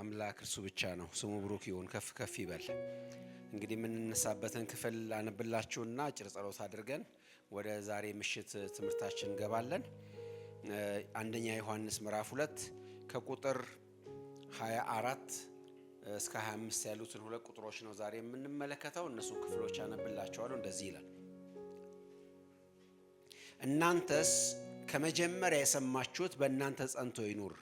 አምላክ እርሱ ብቻ ነው። ስሙ ብሩክ ይሁን፣ ከፍ ከፍ ይበል። እንግዲህ የምንነሳበትን ክፍል አነብላችሁና አጭር ጸሎት አድርገን ወደ ዛሬ ምሽት ትምህርታችን እንገባለን። አንደኛ ዮሐንስ ምዕራፍ 2 ከቁጥር 24 እስከ 25 ያሉትን ሁለት ቁጥሮች ነው ዛሬ የምንመለከተው። እነሱ ክፍሎች አነብላችኋለሁ። እንደዚህ ይላል: እናንተስ ከመጀመሪያ የሰማችሁት በእናንተ ጸንቶ ይኑር።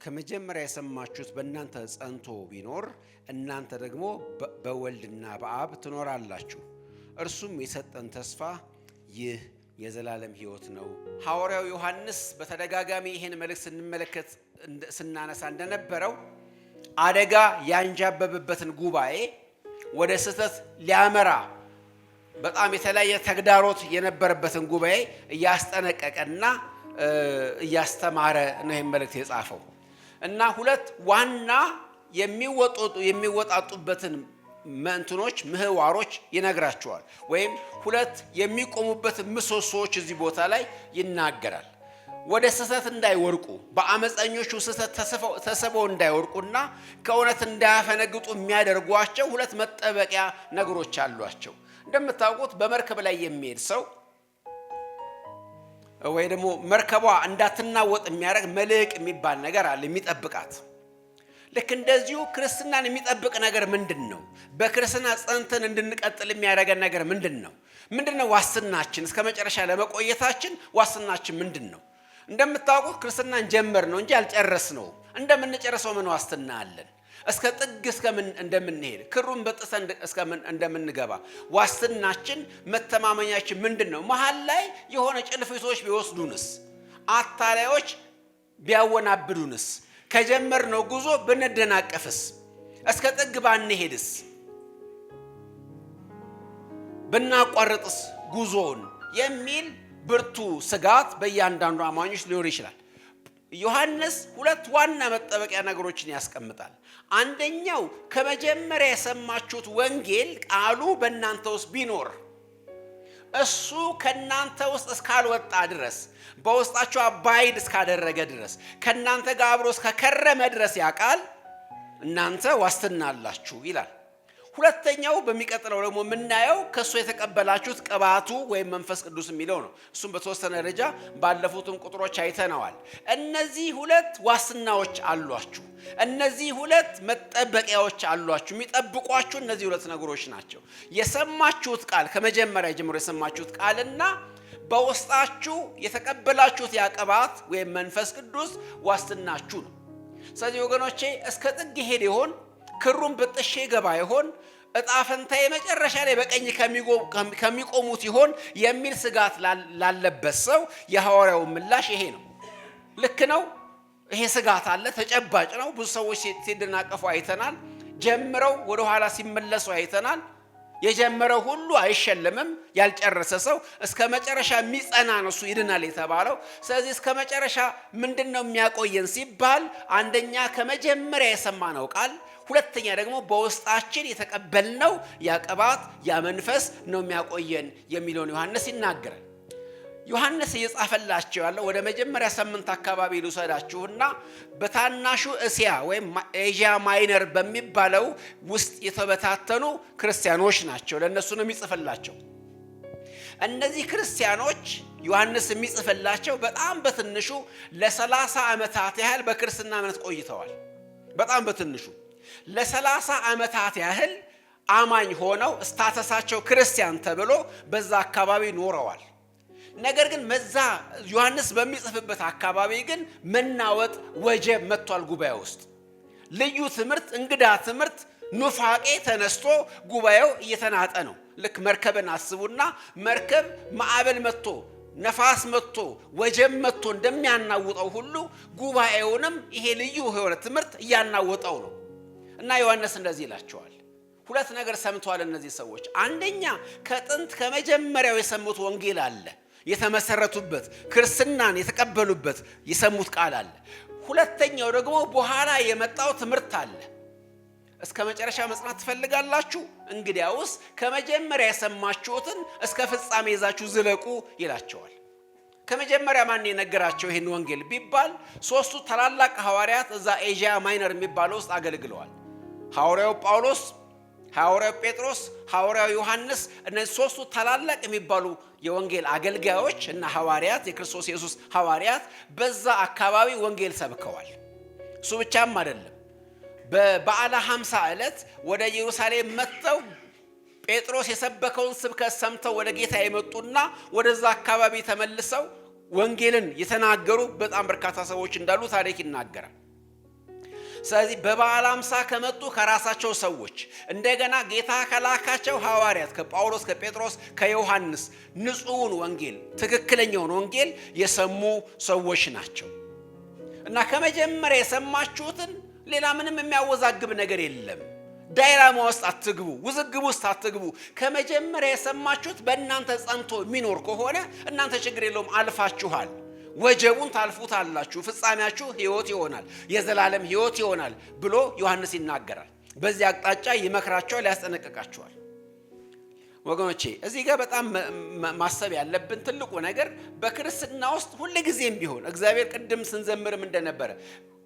ከመጀመሪያ የሰማችሁት በእናንተ ጸንቶ ቢኖር እናንተ ደግሞ በወልድና በአብ ትኖራላችሁ። እርሱም የሰጠን ተስፋ ይህ የዘላለም ሕይወት ነው። ሐዋርያው ዮሐንስ በተደጋጋሚ ይህን መልእክት ስናነሳ እንደነበረው አደጋ ያንዣበበበትን ጉባኤ ወደ ስህተት ሊያመራ በጣም የተለያየ ተግዳሮት የነበረበትን ጉባኤ እያስጠነቀቀና እያስተማረ ነው ይህን መልእክት የጻፈው እና ሁለት ዋና የሚወጣጡበትን መንትኖች ምህዋሮች ይነግራቸዋል። ወይም ሁለት የሚቆሙበትን ምሰሶዎች እዚህ ቦታ ላይ ይናገራል። ወደ ስህተት እንዳይወርቁ፣ በአመፀኞቹ ስህተት ተስበው እንዳይወርቁና ከእውነት እንዳያፈነግጡ የሚያደርጓቸው ሁለት መጠበቂያ ነገሮች አሏቸው። እንደምታውቁት በመርከብ ላይ የሚሄድ ሰው ወይ ደግሞ መርከቧ እንዳትናወጥ የሚያደርግ መልሕቅ የሚባል ነገር አለ፣ የሚጠብቃት። ልክ እንደዚሁ ክርስትናን የሚጠብቅ ነገር ምንድን ነው? በክርስትና ጸንተን እንድንቀጥል የሚያደርገን ነገር ምንድን ነው? ምንድነው ዋስትናችን? እስከ መጨረሻ ለመቆየታችን ዋስትናችን ምንድን ነው? እንደምታውቁት ክርስትናን ጀመር ነው እንጂ አልጨረስነውም። እንደምንጨርሰው ምን ዋስትና አለን? እስከ ጥግ እስከምን እንደምንሄድ፣ ክሩን በጥሰን እስከምን እንደምንገባ ዋስትናችን፣ መተማመኛችን ምንድን ነው? መሃል ላይ የሆነ ጭልፊቶች ቢወስዱንስ? አታላዮች ቢያወናብዱንስ? ከጀመርነው ጉዞ ብንደናቀፍስ? እስከ ጥግ ባንሄድስ? ብናቋርጥስ ጉዞውን የሚል ብርቱ ስጋት በእያንዳንዱ አማኞች ሊኖር ይችላል። ዮሐንስ ሁለት ዋና መጠበቂያ ነገሮችን ያስቀምጣል። አንደኛው ከመጀመሪያ የሰማችሁት ወንጌል ቃሉ በእናንተ ውስጥ ቢኖር፣ እሱ ከእናንተ ውስጥ እስካልወጣ ድረስ፣ በውስጣችሁ አባይድ እስካደረገ ድረስ፣ ከእናንተ ጋር አብሮ እስከከረመ ድረስ ያ ቃል እናንተ ዋስትና አላችሁ ይላል። ሁለተኛው በሚቀጥለው ደግሞ የምናየው ከእሱ የተቀበላችሁት ቅባቱ ወይም መንፈስ ቅዱስ የሚለው ነው። እሱም በተወሰነ ደረጃ ባለፉትም ቁጥሮች አይተነዋል። እነዚህ ሁለት ዋስትናዎች አሏችሁ። እነዚህ ሁለት መጠበቂያዎች አሏችሁ። የሚጠብቋችሁ እነዚህ ሁለት ነገሮች ናቸው። የሰማችሁት ቃል፣ ከመጀመሪያ ጀምሮ የሰማችሁት ቃልና በውስጣችሁ የተቀበላችሁት ያ ቅባት ወይም መንፈስ ቅዱስ ዋስትናችሁ ነው። ስለዚህ ወገኖቼ እስከ ጥግ ሄድ ይሆን? ክሩን በጥሼ ገባ ይሆን? እጣ ፈንታዬ መጨረሻ ላይ በቀኝ ከሚቆሙት ይሆን የሚል ስጋት ላለበት ሰው የሐዋርያው ምላሽ ይሄ ነው። ልክ ነው። ይሄ ስጋት አለ፣ ተጨባጭ ነው። ብዙ ሰዎች ሲደናቀፉ አይተናል። ጀምረው ወደ ኋላ ሲመለሱ አይተናል። የጀመረው ሁሉ አይሸለምም። ያልጨረሰ ሰው እስከ መጨረሻ የሚጸና ነው እሱ ይድናል የተባለው። ስለዚህ እስከ መጨረሻ ምንድነው የሚያቆየን ሲባል፣ አንደኛ ከመጀመሪያ የሰማነው ቃል፣ ሁለተኛ ደግሞ በውስጣችን የተቀበልነው ያ ቅባት ያ መንፈስ ነው የሚያቆየን የሚለውን ዮሐንስ ይናገራል። ዮሐንስ እየጻፈላቸው ያለው ወደ መጀመሪያ ሳምንት አካባቢ ልውሰዳችሁና በታናሹ እስያ ወይም ኤዥያ ማይነር በሚባለው ውስጥ የተበታተኑ ክርስቲያኖች ናቸው። ለነሱ ነው የሚጽፍላቸው። እነዚህ ክርስቲያኖች ዮሐንስ የሚጽፍላቸው በጣም በትንሹ ለ30 ዓመታት ያህል በክርስትና እምነት ቆይተዋል። በጣም በትንሹ ለ30 ዓመታት ያህል አማኝ ሆነው ስታተሳቸው ክርስቲያን ተብሎ በዛ አካባቢ ኖረዋል። ነገር ግን መዛ ዮሐንስ በሚጽፍበት አካባቢ ግን መናወጥ፣ ወጀብ መጥቷል። ጉባኤ ውስጥ ልዩ ትምህርት፣ እንግዳ ትምህርት፣ ኑፋቄ ተነስቶ ጉባኤው እየተናጠ ነው። ልክ መርከብን አስቡና መርከብ ማዕበል መጥቶ ነፋስ መጥቶ ወጀብ መጥቶ እንደሚያናውጠው ሁሉ ጉባኤውንም ይሄ ልዩ የሆነ ትምህርት እያናወጠው ነው። እና ዮሐንስ እንደዚህ ይላቸዋል። ሁለት ነገር ሰምተዋል እነዚህ ሰዎች። አንደኛ ከጥንት ከመጀመሪያው የሰሙት ወንጌል አለ፣ የተመሰረቱበት ክርስትናን የተቀበሉበት የሰሙት ቃል አለ። ሁለተኛው ደግሞ በኋላ የመጣው ትምህርት አለ። እስከ መጨረሻ መጽናት ትፈልጋላችሁ? እንግዲያውስ ከመጀመሪያ የሰማችሁትን እስከ ፍጻሜ ይዛችሁ ዝለቁ ይላቸዋል። ከመጀመሪያ ማን የነገራቸው ይሄን ወንጌል ቢባል ሶስቱ ታላላቅ ሐዋርያት እዛ ኤዥያ ማይነር የሚባለው ውስጥ አገልግለዋል። ሐዋርያው ጳውሎስ፣ ሐዋርያው ጴጥሮስ፣ ሐዋርያው ዮሐንስ። እነዚህ ሶስቱ ታላላቅ የሚባሉ የወንጌል አገልጋዮች እና ሐዋርያት የክርስቶስ ኢየሱስ ሐዋርያት በዛ አካባቢ ወንጌል ሰብከዋል። እሱ ብቻም አይደለም። በበዓለ 50 ዕለት ወደ ኢየሩሳሌም መጥተው ጴጥሮስ የሰበከውን ስብከት ሰምተው ወደ ጌታ የመጡና ወደዛ አካባቢ ተመልሰው ወንጌልን የተናገሩ በጣም በርካታ ሰዎች እንዳሉ ታሪክ ይናገራል። ስለዚህ በበዓለ 50 ከመጡ ከራሳቸው ሰዎች እንደገና ጌታ ከላካቸው ሐዋርያት ከጳውሎስ፣ ከጴጥሮስ፣ ከዮሐንስ ንጹሑን ወንጌል ትክክለኛውን ወንጌል የሰሙ ሰዎች ናቸው እና ከመጀመሪያ የሰማችሁትን ሌላ ምንም የሚያወዛግብ ነገር የለም። ዳይራማ ውስጥ አትግቡ፣ ውዝግብ ውስጥ አትግቡ። ከመጀመሪያ የሰማችሁት በእናንተ ጸንቶ የሚኖር ከሆነ እናንተ ችግር የለውም፣ አልፋችኋል። ወጀቡን ታልፉታላችሁ፣ ፍጻሜያችሁ ሕይወት ይሆናል፣ የዘላለም ሕይወት ይሆናል ብሎ ዮሐንስ ይናገራል። በዚህ አቅጣጫ ይመክራቸዋል፣ ያስጠነቅቃቸዋል። ወገኖቼ እዚህ ጋር በጣም ማሰብ ያለብን ትልቁ ነገር በክርስትና ውስጥ ሁልጊዜም ቢሆን እግዚአብሔር ቅድም ስንዘምርም እንደነበረ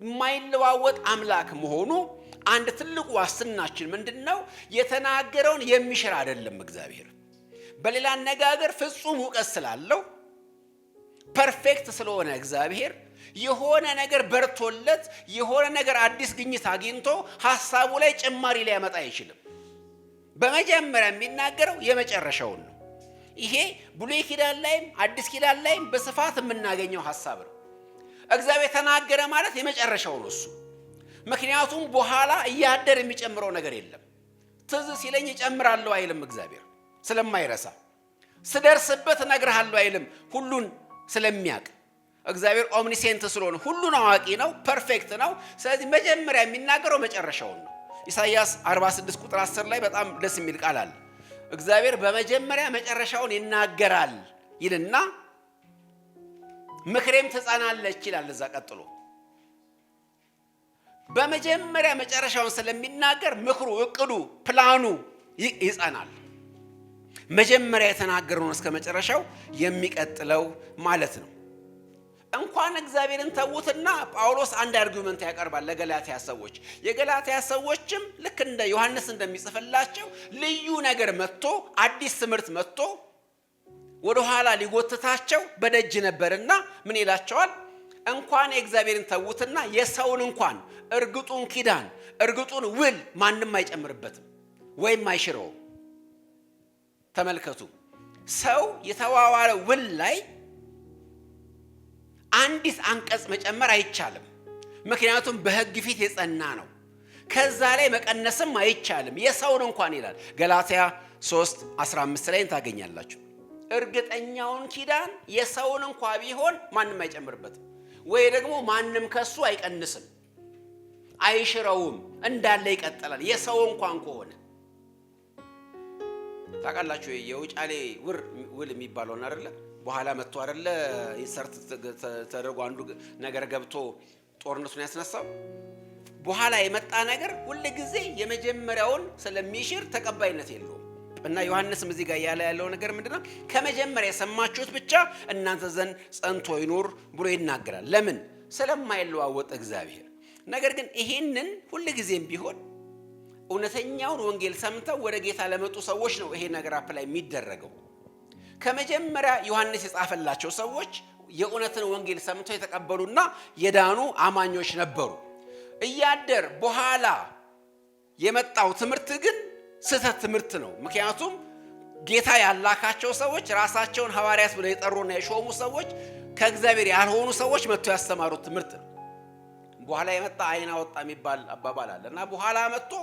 የማይለዋወጥ አምላክ መሆኑ አንድ ትልቁ ዋስትናችን ምንድነው? የተናገረውን የሚሽር አይደለም እግዚአብሔር። በሌላ አነጋገር ፍጹም ዕውቀት ስላለው ፐርፌክት ስለሆነ እግዚአብሔር የሆነ ነገር በርቶለት የሆነ ነገር አዲስ ግኝት አግኝቶ ሐሳቡ ላይ ጭማሪ ሊያመጣ አይችልም። በመጀመሪያ የሚናገረው የመጨረሻውን ነው። ይሄ ብሉይ ኪዳን ላይም አዲስ ኪዳን ላይም በስፋት የምናገኘው ሐሳብ ነው። እግዚአብሔር ተናገረ ማለት የመጨረሻው ነው እሱ። ምክንያቱም በኋላ እያደር የሚጨምረው ነገር የለም። ትዝ ሲለኝ እጨምራለሁ አይልም እግዚአብሔር ስለማይረሳ። ስደርስበት እነግርሃለሁ አይልም ሁሉን ስለሚያውቅ። እግዚአብሔር ኦምኒሴንት ስለሆነ ሁሉን አዋቂ ነው፣ ፐርፌክት ነው። ስለዚህ መጀመሪያ የሚናገረው መጨረሻውን ነው። ኢሳይያስ 46 ቁጥር 10 ላይ በጣም ደስ የሚል ቃል አለ። እግዚአብሔር በመጀመሪያ መጨረሻውን ይናገራል ይልና ምክሬም ትጸናለች ይላል። እዛ ቀጥሎ በመጀመሪያ መጨረሻውን ስለሚናገር ምክሩ፣ እቅዱ፣ ፕላኑ ይጸናል። መጀመሪያ የተናገረውን እስከ መጨረሻው የሚቀጥለው ማለት ነው። እንኳን እግዚአብሔርን ተውትና ጳውሎስ አንድ አርጊውመንት ያቀርባል ለገላትያ ሰዎች። የገላትያ ሰዎችም ልክ እንደ ዮሐንስ እንደሚጽፍላቸው ልዩ ነገር መጥቶ አዲስ ትምህርት መጥቶ ወደ ኋላ ሊጎትታቸው በደጅ ነበርና ምን ይላቸዋል? እንኳን የእግዚአብሔርን ተውትና የሰውን እንኳን እርግጡን ኪዳን እርግጡን ውል ማንም አይጨምርበትም ወይም አይሽረውም። ተመልከቱ፣ ሰው የተዋዋለ ውል ላይ አንዲት አንቀጽ መጨመር አይቻልም። ምክንያቱም በሕግ ፊት የጸና ነው። ከዛ ላይ መቀነስም አይቻልም። የሰውን እንኳን ይላል ገላትያ 3:15 ላይ ታገኛላችሁ። እርግጠኛውን ኪዳን የሰውን እንኳን ቢሆን ማንም አይጨምርበትም ወይ ደግሞ ማንም ከሱ አይቀንስም፣ አይሽረውም፣ እንዳለ ይቀጥላል። የሰው እንኳን ከሆነ ታውቃላችሁ የውጫሌ ውል የሚባለው አይደለ? በኋላ መጥቶ አይደለ ኢንሰርት ተደርጎ አንዱ ነገር ገብቶ ጦርነቱን ያስነሳው። በኋላ የመጣ ነገር ሁሉ ጊዜ የመጀመሪያውን ስለሚሽር ተቀባይነት የለውም። እና ዮሐንስም እዚህ ጋር ያለው ነገር ምንድነው? ከመጀመሪያ የሰማችሁት ብቻ እናንተ ዘንድ ጸንቶ ይኖር ብሎ ይናገራል። ለምን? ስለማይለዋወጥ እግዚአብሔር። ነገር ግን ይሄንን ሁሉ ጊዜም ቢሆን እውነተኛውን ወንጌል ሰምተው ወደ ጌታ ለመጡ ሰዎች ነው ይሄ ነገር አፕላይ የሚደረገው። ከመጀመሪያ ዮሐንስ የጻፈላቸው ሰዎች የእውነትን ወንጌል ሰምተው የተቀበሉና የዳኑ አማኞች ነበሩ። እያደር በኋላ የመጣው ትምህርት ግን ስህተት ትምህርት ነው። ምክንያቱም ጌታ ያላካቸው ሰዎች ራሳቸውን ሐዋርያት ብለው የጠሩና የሾሙ ሰዎች ከእግዚአብሔር ያልሆኑ ሰዎች መጥተው ያስተማሩት ትምህርት ነው። በኋላ የመጣ አይና ወጣ የሚባል አባባል አለ እና በኋላ መጥቶ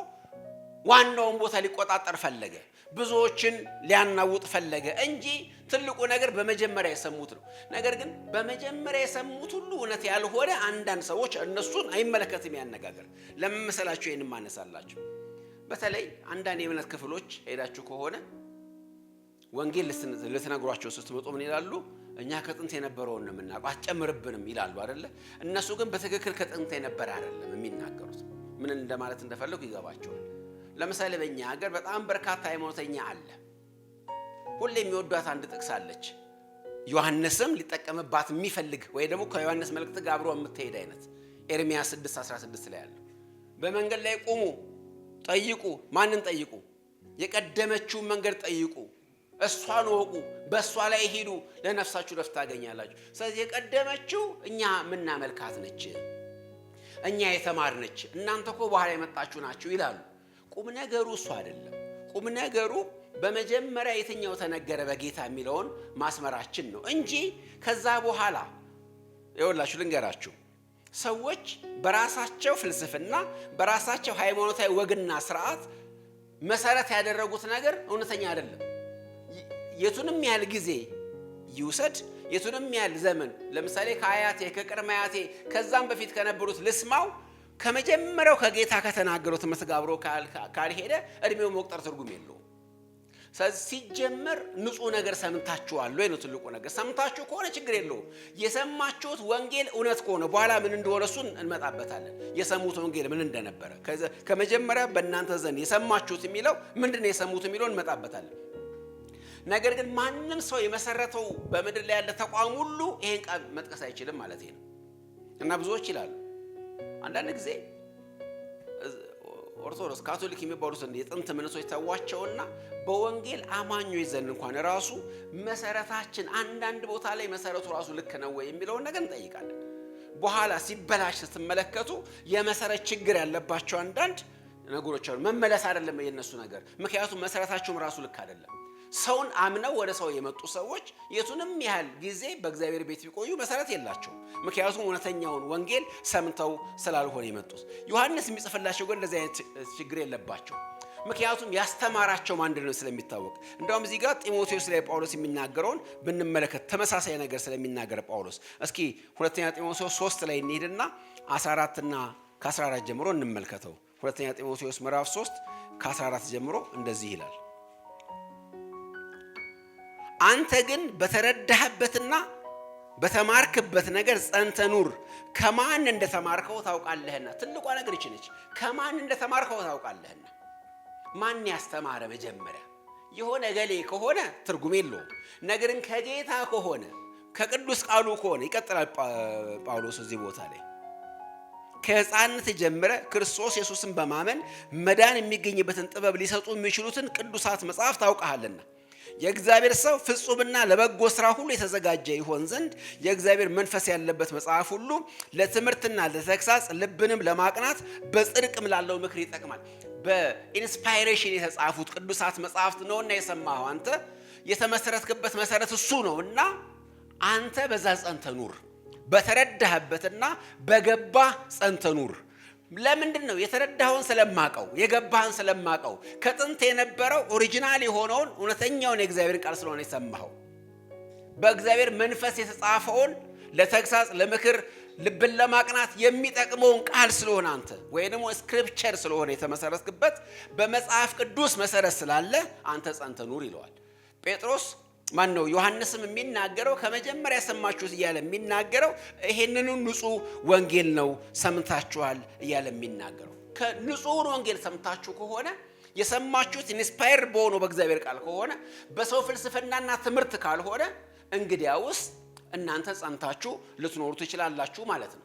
ዋናውን ቦታ ሊቆጣጠር ፈለገ፣ ብዙዎችን ሊያናውጥ ፈለገ እንጂ ትልቁ ነገር በመጀመሪያ የሰሙት ነው። ነገር ግን በመጀመሪያ የሰሙት ሁሉ እውነት ያልሆነ አንዳንድ ሰዎች እነሱን አይመለከትም ያነጋገር። ለምን መሰላችሁ ይሄንን ማነሳላችሁ? በተለይ አንዳንድ የእምነት ክፍሎች ሄዳችሁ ከሆነ ወንጌል ልትነግሯቸው ስትመጡ ምን ይላሉ? እኛ ከጥንት የነበረውን ነው የምናውቀው አትጨምርብንም ይላሉ አይደለ? እነሱ ግን በትክክል ከጥንት የነበረ አይደለም የሚናገሩት። ምን እንደማለት እንደፈለጉ ይገባቸዋል። ለምሳሌ በእኛ ሀገር በጣም በርካታ ሃይማኖተኛ አለ። ሁሌ የሚወዷት አንድ ጥቅስ አለች። ዮሐንስም ሊጠቀምባት የሚፈልግ ወይ ደግሞ ከዮሐንስ መልእክት ጋር አብሮ የምትሄድ አይነት ኤርምያስ 6:16 ላይ ያለው በመንገድ ላይ ቆሙ ጠይቁ። ማንን ጠይቁ? የቀደመችውን መንገድ ጠይቁ፣ እሷን ወቁ፣ በእሷ ላይ ሂዱ፣ ለነፍሳችሁ ረፍት ታገኛላችሁ። ስለዚህ የቀደመችው እኛ ምናመልካት ነች፣ እኛ የተማርነች፣ እናንተ እኮ በኋላ የመጣችሁ ናችሁ ይላሉ። ቁም ነገሩ እሱ አይደለም። ቁም ነገሩ በመጀመሪያ የትኛው ተነገረ በጌታ የሚለውን ማስመራችን ነው እንጂ ከዛ በኋላ ይኸውላችሁ ልንገራችሁ፣ ሰዎች በራሳቸው ፍልስፍና በራሳቸው ሃይማኖታዊ ወግና ስርዓት መሰረት ያደረጉት ነገር እውነተኛ አይደለም። የቱንም ያህል ጊዜ ይውሰድ፣ የቱንም ያህል ዘመን፣ ለምሳሌ ከአያቴ ከቅድመ አያቴ ከዛም በፊት ከነበሩት ልስማው፣ ከመጀመሪያው ከጌታ ከተናገሩት ትምህርት ጋር አብሮ ካልሄደ እድሜው መቁጠር ትርጉም የለውም። ስለዚህ ሲጀመር ንጹህ ነገር ሰምታችኋል ወይ ነው ትልቁ ነገር። ሰምታችሁ ከሆነ ችግር የለውም። የሰማችሁት ወንጌል እውነት ከሆነ በኋላ ምን እንደሆነ እሱን እንመጣበታለን። የሰሙት ወንጌል ምን እንደነበረ ከመጀመሪያ በእናንተ ዘንድ የሰማችሁት የሚለው ምንድነው የሰሙት የሚለው እንመጣበታለን። ነገር ግን ማንም ሰው የመሰረተው በምድር ላይ ያለ ተቋም ሁሉ ይሄን ቃል መጥቀስ አይችልም ማለት ነው። እና ብዙዎች ይላሉ አንዳንድ ጊዜ ኦርቶዶክስ ካቶሊክ የሚባሉት የጥንት ምንሶች ተዋቸውና በወንጌል አማኞች ዘንድ እንኳን ራሱ መሰረታችን አንዳንድ ቦታ ላይ መሰረቱ ራሱ ልክ ነው ወይ የሚለውን ነገር እንጠይቃለን። በኋላ ሲበላሽ ስትመለከቱ የመሰረት ችግር ያለባቸው አንዳንድ ነገሮች አሉ። መመለስ አይደለም የነሱ ነገር፣ ምክንያቱም መሰረታቸውም ራሱ ልክ አይደለም። ሰውን አምነው ወደ ሰው የመጡ ሰዎች የቱንም ያህል ጊዜ በእግዚአብሔር ቤት ቢቆዩ መሰረት የላቸው፣ ምክንያቱም እውነተኛውን ወንጌል ሰምተው ስላልሆነ የመጡት። ዮሐንስ የሚጽፍላቸው ግን እንደዚህ አይነት ችግር የለባቸው፣ ምክንያቱም ያስተማራቸው ማንድነው ስለሚታወቅ። እንደውም እዚህ ጋር ጢሞቴዎስ ላይ ጳውሎስ የሚናገረውን ብንመለከት ተመሳሳይ ነገር ስለሚናገር ጳውሎስ እስኪ ሁለተኛ ጢሞቴዎስ 3 ላይ እንሄድና 14 እና ከ14 ጀምሮ እንመልከተው። ሁለተኛ ጢሞቴዎስ ምዕራፍ 3 ከ14 ጀምሮ እንደዚህ ይላል፣ አንተ ግን በተረዳህበትና በተማርክበት ነገር ጸንተ ኑር፣ ከማን እንደተማርከው ታውቃለህና። ትልቋ ነገር ይቺ ነች፣ ከማን እንደተማርከው ታውቃለህና። ማን ያስተማረ? መጀመሪያ የሆነ ገሌ ከሆነ ትርጉም የለውም። ነገርን ከጌታ ከሆነ ከቅዱስ ቃሉ ከሆነ ይቀጥላል ጳውሎስ እዚህ ቦታ ላይ ከሕፃንነት ጀምረ ክርስቶስ ኢየሱስን በማመን መዳን የሚገኝበትን ጥበብ ሊሰጡ የሚችሉትን ቅዱሳት መጽሐፍ ታውቃለህና የእግዚአብሔር ሰው ፍጹምና ለበጎ ሥራ ሁሉ የተዘጋጀ ይሆን ዘንድ የእግዚአብሔር መንፈስ ያለበት መጽሐፍ ሁሉ ለትምህርትና ለተግሳጽ ልብንም ለማቅናት በጽድቅም ላለው ምክር ይጠቅማል። በኢንስፓይሬሽን የተጻፉት ቅዱሳት መጽሐፍት ነውና የሰማኸው አንተ የተመሰረትክበት መሰረት እሱ ነውና አንተ በዛ ጸንተ ኑር፣ በተረዳህበትና በገባህ ጸንተ ኑር። ለምንድን ነው? የተረዳኸውን ስለማቀው የገባህን ስለማቀው ከጥንት የነበረው ኦሪጂናል የሆነውን እውነተኛውን የእግዚአብሔር ቃል ስለሆነ የሰማኸው በእግዚአብሔር መንፈስ የተጻፈውን ለተግሳጽ ለምክር ልብን ለማቅናት የሚጠቅመውን ቃል ስለሆነ አንተ ወይ ደግሞ ስክሪፕቸር ስለሆነ የተመሰረትክበት በመጽሐፍ ቅዱስ መሰረት ስላለ አንተ ጸንተ ኑር ይለዋል ጴጥሮስ። ማን ነው? ዮሐንስም የሚናገረው ከመጀመሪያ ሰማችሁት እያለ የሚናገረው ይሄንኑ ንጹህ ወንጌል ነው ሰምታችኋል እያለ የሚናገረው። ከንጹህ ወንጌል ሰምታችሁ ከሆነ የሰማችሁት ኢንስፓየር በሆነው በእግዚአብሔር ቃል ከሆነ በሰው ፍልስፍናና ትምህርት ካልሆነ እንግዲያውስ እናንተ ጸንታችሁ ልትኖሩ ትችላላችሁ ማለት ነው።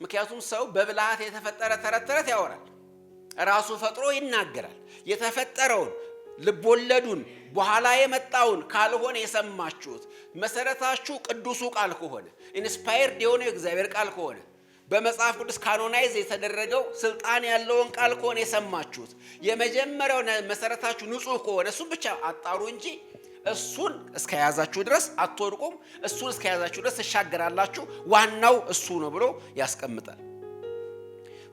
ምክንያቱም ሰው በብልሃት የተፈጠረ ተረት ተረት ያወራል፣ ራሱ ፈጥሮ ይናገራል። የተፈጠረውን ልቦለዱን በኋላ የመጣውን ካልሆነ የሰማችሁት መሰረታችሁ ቅዱሱ ቃል ከሆነ ኢንስፓየርድ የሆነው የእግዚአብሔር ቃል ከሆነ በመጽሐፍ ቅዱስ ካኖናይዝ የተደረገው ስልጣን ያለውን ቃል ከሆነ የሰማችሁት የመጀመሪያው መሰረታችሁ ንጹህ ከሆነ እሱን ብቻ አጣሩ እንጂ እሱን እስከያዛችሁ ድረስ አትወድቁም። እሱን እስከያዛችሁ ድረስ ተሻገራላችሁ። ዋናው እሱ ነው ብሎ ያስቀምጣል።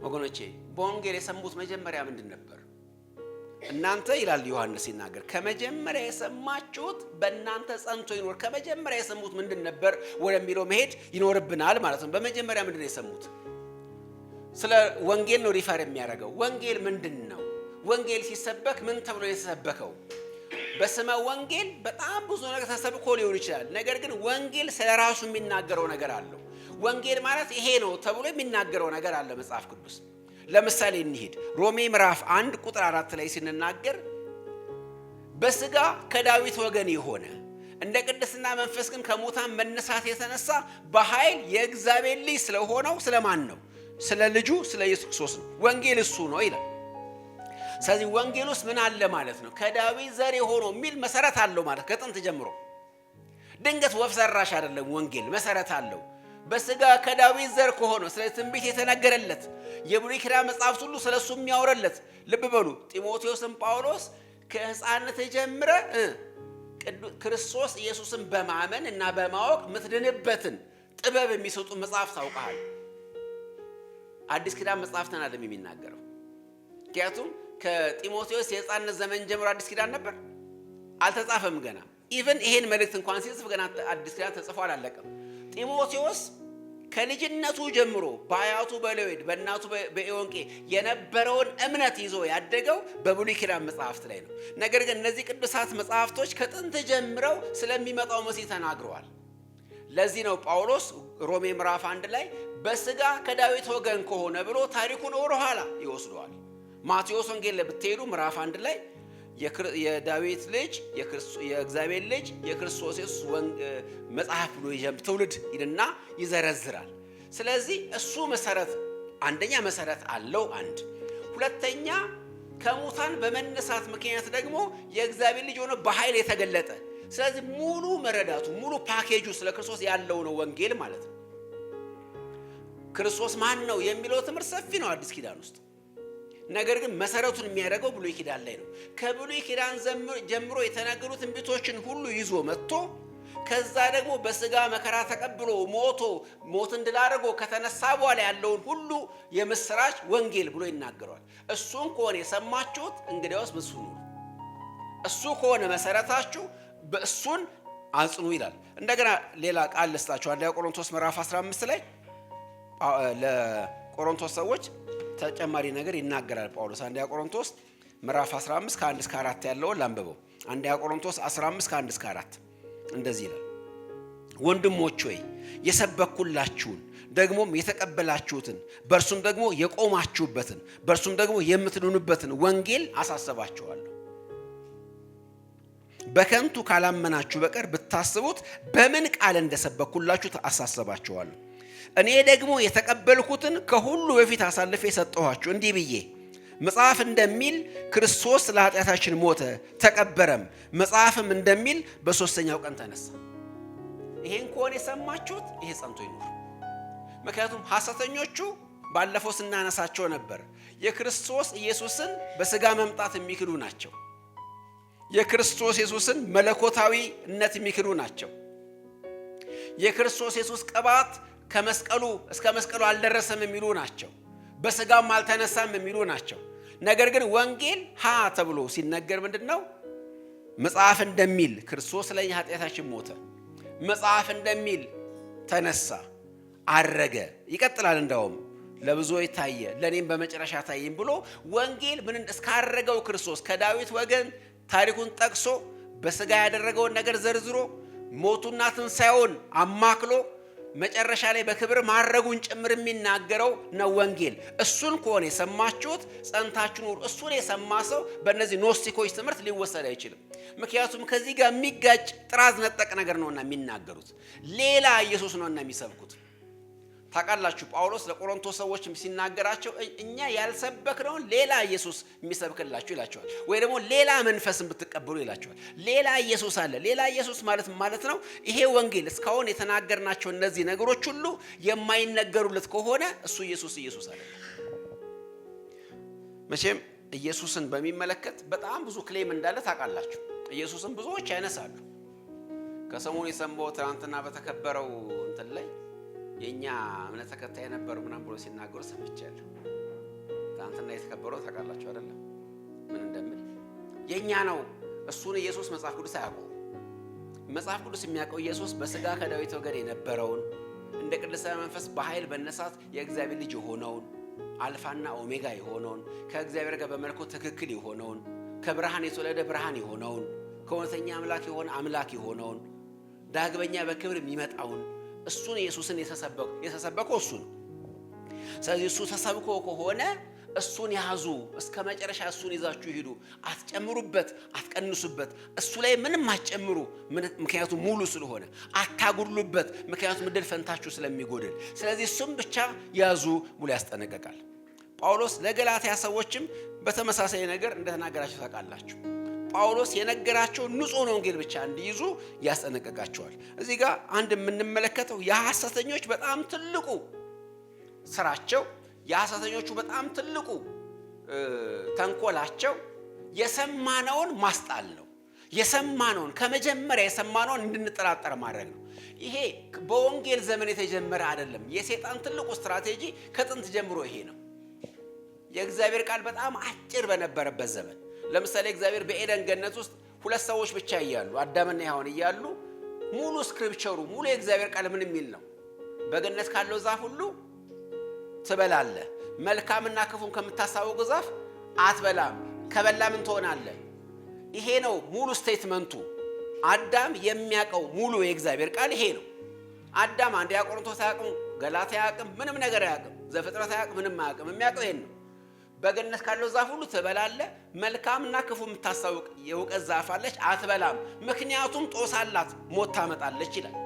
ወገኖቼ በወንጌል የሰሙት መጀመሪያ ምንድን ነበር? እናንተ ይላል ዮሐንስ ሲናገር ከመጀመሪያ የሰማችሁት በእናንተ ጸንቶ ይኖር። ከመጀመሪያ የሰሙት ምንድን ነበር ወደሚለው መሄድ ይኖርብናል ማለት ነው። በመጀመሪያ ምንድን ነው የሰሙት? ስለ ወንጌል ነው ሪፈር የሚያደርገው። ወንጌል ምንድን ነው? ወንጌል ሲሰበክ ምን ተብሎ የተሰበከው? በስመ ወንጌል በጣም ብዙ ነገር ተሰብኮ ሊሆን ይችላል። ነገር ግን ወንጌል ስለራሱ የሚናገረው ነገር አለው። ወንጌል ማለት ይሄ ነው ተብሎ የሚናገረው ነገር አለ መጽሐፍ ቅዱስ። ለምሳሌ እንሂድ። ሮሜ ምዕራፍ 1 ቁጥር 4 ላይ ሲናገር በስጋ ከዳዊት ወገን የሆነ እንደ ቅድስና መንፈስ ግን ከሙታን መነሳት የተነሳ በኃይል የእግዚአብሔር ልጅ ስለሆነው ስለማን ነው? ስለ ልጁ ስለ ኢየሱስ ክርስቶስ ነው። ወንጌል እሱ ነው ይላል። ስለዚህ ወንጌል ውስጥ ምን አለ ማለት ነው? ከዳዊት ዘር የሆነው የሚል መሰረት አለው ማለት ከጥንት ጀምሮ። ድንገት ወፍ ሰራሽ አይደለም። ወንጌል መሰረት አለው። በስጋ ከዳዊት ዘር ከሆነው ስለ ትንቢት የተነገረለት የብሉይ ኪዳን መጽሐፍት ሁሉ ስለሱ የሚያወራለት። ልብ በሉ ጢሞቴዎስን ጳውሎስ ከሕፃንነት ጀምረ ክርስቶስ ኢየሱስን በማመን እና በማወቅ ምትድንበትን ጥበብ የሚሰጡ መጽሐፍት ታውቃለህ። አዲስ ኪዳን መጽሐፍትን አይደለም የሚናገረው። ምክንያቱም ከጢሞቴዎስ የሕፃንነት ዘመን ጀምሮ አዲስ ኪዳን ነበር፣ አልተጻፈም ገና። ኢቭን ይሄን መልእክት እንኳን ሲጽፍ ገና አዲስ ኪዳን ተጽፎ አላለቀም። ጢሞቴዎስ ከልጅነቱ ጀምሮ በአያቱ በሎይድ በእናቱ በኢዮንቄ የነበረውን እምነት ይዞ ያደገው በብሉይ ኪዳን መጽሐፍት ላይ ነው። ነገር ግን እነዚህ ቅዱሳት መጽሐፍቶች ከጥንት ጀምረው ስለሚመጣው መሲህ ተናግረዋል። ለዚህ ነው ጳውሎስ ሮሜ ምዕራፍ 1 ላይ በስጋ ከዳዊት ወገን ከሆነ ብሎ ታሪኩን ወደ ኋላ ይወስደዋል። ማቴዎስ ወንጌል ላይ ብትሄዱ ምዕራፍ 1 ላይ የዳዊት ልጅ የእግዚአብሔር ልጅ የክርስቶስ ኢየሱስ መጽሐፍ ብሎ ትውልድ ይልና ይዘረዝራል። ስለዚህ እሱ መሰረት አንደኛ መሰረት አለው። አንድ ሁለተኛ ከሙታን በመነሳት ምክንያት ደግሞ የእግዚአብሔር ልጅ ሆኖ በኃይል የተገለጠ። ስለዚህ ሙሉ መረዳቱ ሙሉ ፓኬጁ ስለ ክርስቶስ ያለው ነው ወንጌል ማለት ነው። ክርስቶስ ማን ነው የሚለው ትምህርት ሰፊ ነው አዲስ ኪዳን ውስጥ። ነገር ግን መሰረቱን የሚያደርገው ብሉይ ኪዳን ላይ ነው። ከብሉይ ኪዳን ጀምሮ የተናገሩ ትንቢቶችን ሁሉ ይዞ መጥቶ ከዛ ደግሞ በስጋ መከራ ተቀብሎ ሞትን ድል አድርጎ ከተነሳ በኋላ ያለውን ሁሉ የምስራች ወንጌል ብሎ ይናገረዋል። እሱን ከሆነ የሰማችሁት እንግዲያውስ በሱ ነው። እሱ ከሆነ መሰረታችሁ በእሱን አጽኑ ይላል። እንደገና ሌላ ቃል ልስጣችሁ። አንደኛ ቆሮንቶስ ምዕራፍ 15 ላይ ለቆሮንቶስ ሰዎች ተጨማሪ ነገር ይናገራል ጳውሎስ። አንደኛ ቆሮንቶስ ምዕራፍ 15 ከ1 እስከ 4 ያለውን ላንብበው። አንደኛ ቆሮንቶስ 15 ከ1 እስከ 4 እንደዚህ ይላል። ወንድሞች ሆይ የሰበኩላችሁን ደግሞም የተቀበላችሁትን በእርሱም ደግሞ የቆማችሁበትን በእርሱም ደግሞ የምትድኑበትን ወንጌል አሳስባችኋለሁ። በከንቱ ካላመናችሁ በቀር ብታስቡት በምን ቃል እንደሰበኩላችሁ አሳስባችኋለሁ። እኔ ደግሞ የተቀበልኩትን ከሁሉ በፊት አሳልፌ ሰጠኋችሁ፣ እንዲህ ብዬ መጽሐፍ እንደሚል ክርስቶስ ለኃጢአታችን ሞተ ተቀበረም፣ መጽሐፍም እንደሚል በሦስተኛው ቀን ተነሳ። ይሄን ከሆነ የሰማችሁት ይሄ ጸንቶ ይኖር። ምክንያቱም ሐሰተኞቹ ባለፈው ስናነሳቸው ነበር። የክርስቶስ ኢየሱስን በሥጋ መምጣት የሚክዱ ናቸው። የክርስቶስ ኢየሱስን መለኮታዊነት የሚክዱ ናቸው። የክርስቶስ ኢየሱስ ቅባት ከመስቀሉ እስከ መስቀሉ አልደረሰም የሚሉ ናቸው። በሥጋም አልተነሳም የሚሉ ናቸው። ነገር ግን ወንጌል ተብሎ ሲነገር ምንድነው? መጽሐፍ እንደሚል ክርስቶስ ለኛ ኃጢአታችን ሞተ፣ መጽሐፍ እንደሚል ተነሳ፣ አረገ፣ ይቀጥላል። እንደውም ለብዙዎች ታየ፣ ለኔም በመጨረሻ ታየኝ ብሎ ወንጌል ምን እስካረገው ክርስቶስ ከዳዊት ወገን ታሪኩን ጠቅሶ በሥጋ ያደረገውን ነገር ዘርዝሮ ሞቱና ትንሣኤውን አማክሎ መጨረሻ ላይ በክብር ማረጉን ጭምር የሚናገረው ነው ወንጌል። እሱን ከሆነ የሰማችሁት ጸንታችሁ ኑሩ። እሱን የሰማ ሰው በእነዚህ ኖስቲኮች ትምህርት ሊወሰድ አይችልም። ምክንያቱም ከዚህ ጋር የሚጋጭ ጥራዝ ነጠቅ ነገር ነውና የሚናገሩት፣ ሌላ ኢየሱስ ነውና የሚሰብኩት። ታውቃላችሁ ጳውሎስ ለቆሮንቶስ ሰዎች ሲናገራቸው እኛ ያልሰበክነውን ሌላ ኢየሱስ የሚሰብክላችሁ ይላቸዋል። ወይ ደግሞ ሌላ መንፈስን ብትቀበሉ ይላቸዋል። ሌላ ኢየሱስ አለ። ሌላ ኢየሱስ ማለት ነው ይሄ ወንጌል እስካሁን የተናገርናቸው እነዚህ ነገሮች ሁሉ የማይነገሩለት ከሆነ እሱ ኢየሱስ አለ። መቼም ኢየሱስን በሚመለከት በጣም ብዙ ክሌም እንዳለ ታውቃላችሁ። ኢየሱስን ብዙዎች ያነሳሉ። ከሰሞኑ የሰማው ትናንትና በተከበረው እንትን ላይ የኛ እምነት ተከታይ ነበሩ ምናምን ብሎ ሲናገሩ ሰምቻለሁ። ትናንትና የተከበረው ታውቃላችሁ አይደለም? ምን እንደምን የኛ ነው። እሱን ኢየሱስ መጽሐፍ ቅዱስ አያውቀው። መጽሐፍ ቅዱስ የሚያውቀው ኢየሱስ በሥጋ ከዳዊት ወገን የነበረውን እንደ ቅድስና መንፈስ በኃይል በነሳት የእግዚአብሔር ልጅ የሆነውን አልፋና ኦሜጋ የሆነውን ከእግዚአብሔር ጋር በመለኮት ትክክል የሆነውን ከብርሃን የተወለደ ብርሃን የሆነውን ከእውነተኛ አምላክ የሆነ አምላክ የሆነውን ዳግመኛ በክብር የሚመጣውን እሱን ኢየሱስን የተሰበከው እሱ ነው። ስለዚህ እሱ ተሰብኮ ከሆነ እሱን ያዙ፣ እስከ መጨረሻ እሱን ይዛችሁ ሂዱ። አትጨምሩበት፣ አትቀንሱበት። እሱ ላይ ምንም አትጨምሩ፣ ምክንያቱም ሙሉ ስለሆነ። አታጉድሉበት፣ ምክንያቱም እድል ፈንታችሁ ስለሚጎድል። ስለዚህ እሱም ብቻ ያዙ ብሎ ያስጠነቅቃል። ጳውሎስ ለገላትያ ሰዎችም በተመሳሳይ ነገር እንደተናገራችሁ ታውቃላችሁ። ጳውሎስ የነገራቸው ንጹህ ወንጌል ብቻ እንዲይዙ ያስጠነቅቃቸዋል። እዚህ ጋር አንድ የምንመለከተው የሐሰተኞች በጣም ትልቁ ስራቸው፣ የሐሰተኞቹ በጣም ትልቁ ተንኮላቸው የሰማነውን ማስጣል ነው። የሰማነውን ከመጀመሪያ የሰማነውን እንድንጠራጠር ማድረግ ነው። ይሄ በወንጌል ዘመን የተጀመረ አይደለም። የሰይጣን ትልቁ ስትራቴጂ ከጥንት ጀምሮ ይሄ ነው። የእግዚአብሔር ቃል በጣም አጭር በነበረበት ዘመን፣ ለምሳሌ እግዚአብሔር በኤደን ገነት ውስጥ ሁለት ሰዎች ብቻ እያሉ አዳምና ሔዋን እያሉ ሙሉ ስክሪፕቸሩ ሙሉ የእግዚአብሔር ቃል ምን የሚል ነው? በገነት ካለው ዛፍ ሁሉ ትበላለህ፣ መልካምና ክፉን ከምታሳውቀው ዛፍ አትበላም፣ ከበላ ምን ትሆናለህ? ይሄ ነው ሙሉ ስቴትመንቱ። አዳም የሚያውቀው ሙሉ የእግዚአብሔር ቃል ይሄ ነው። አዳም አንደኛ ቆሮንቶስ አያውቅም፣ ገላትያ አያውቅም፣ ምንም ነገር አያውቅም፣ ዘፍጥረት አያውቅም፣ ምንም አያውቅም። የሚያውቀው ይሄን ነው። በገነት ካለው ዛፍ ሁሉ ትበላለህ፣ መልካምና ክፉ የምታሳውቅ የእውቀት ዛፍ አለች፣ አትበላም፣ ምክንያቱም ጦስ አላት፣ ሞት ታመጣለች ይላል።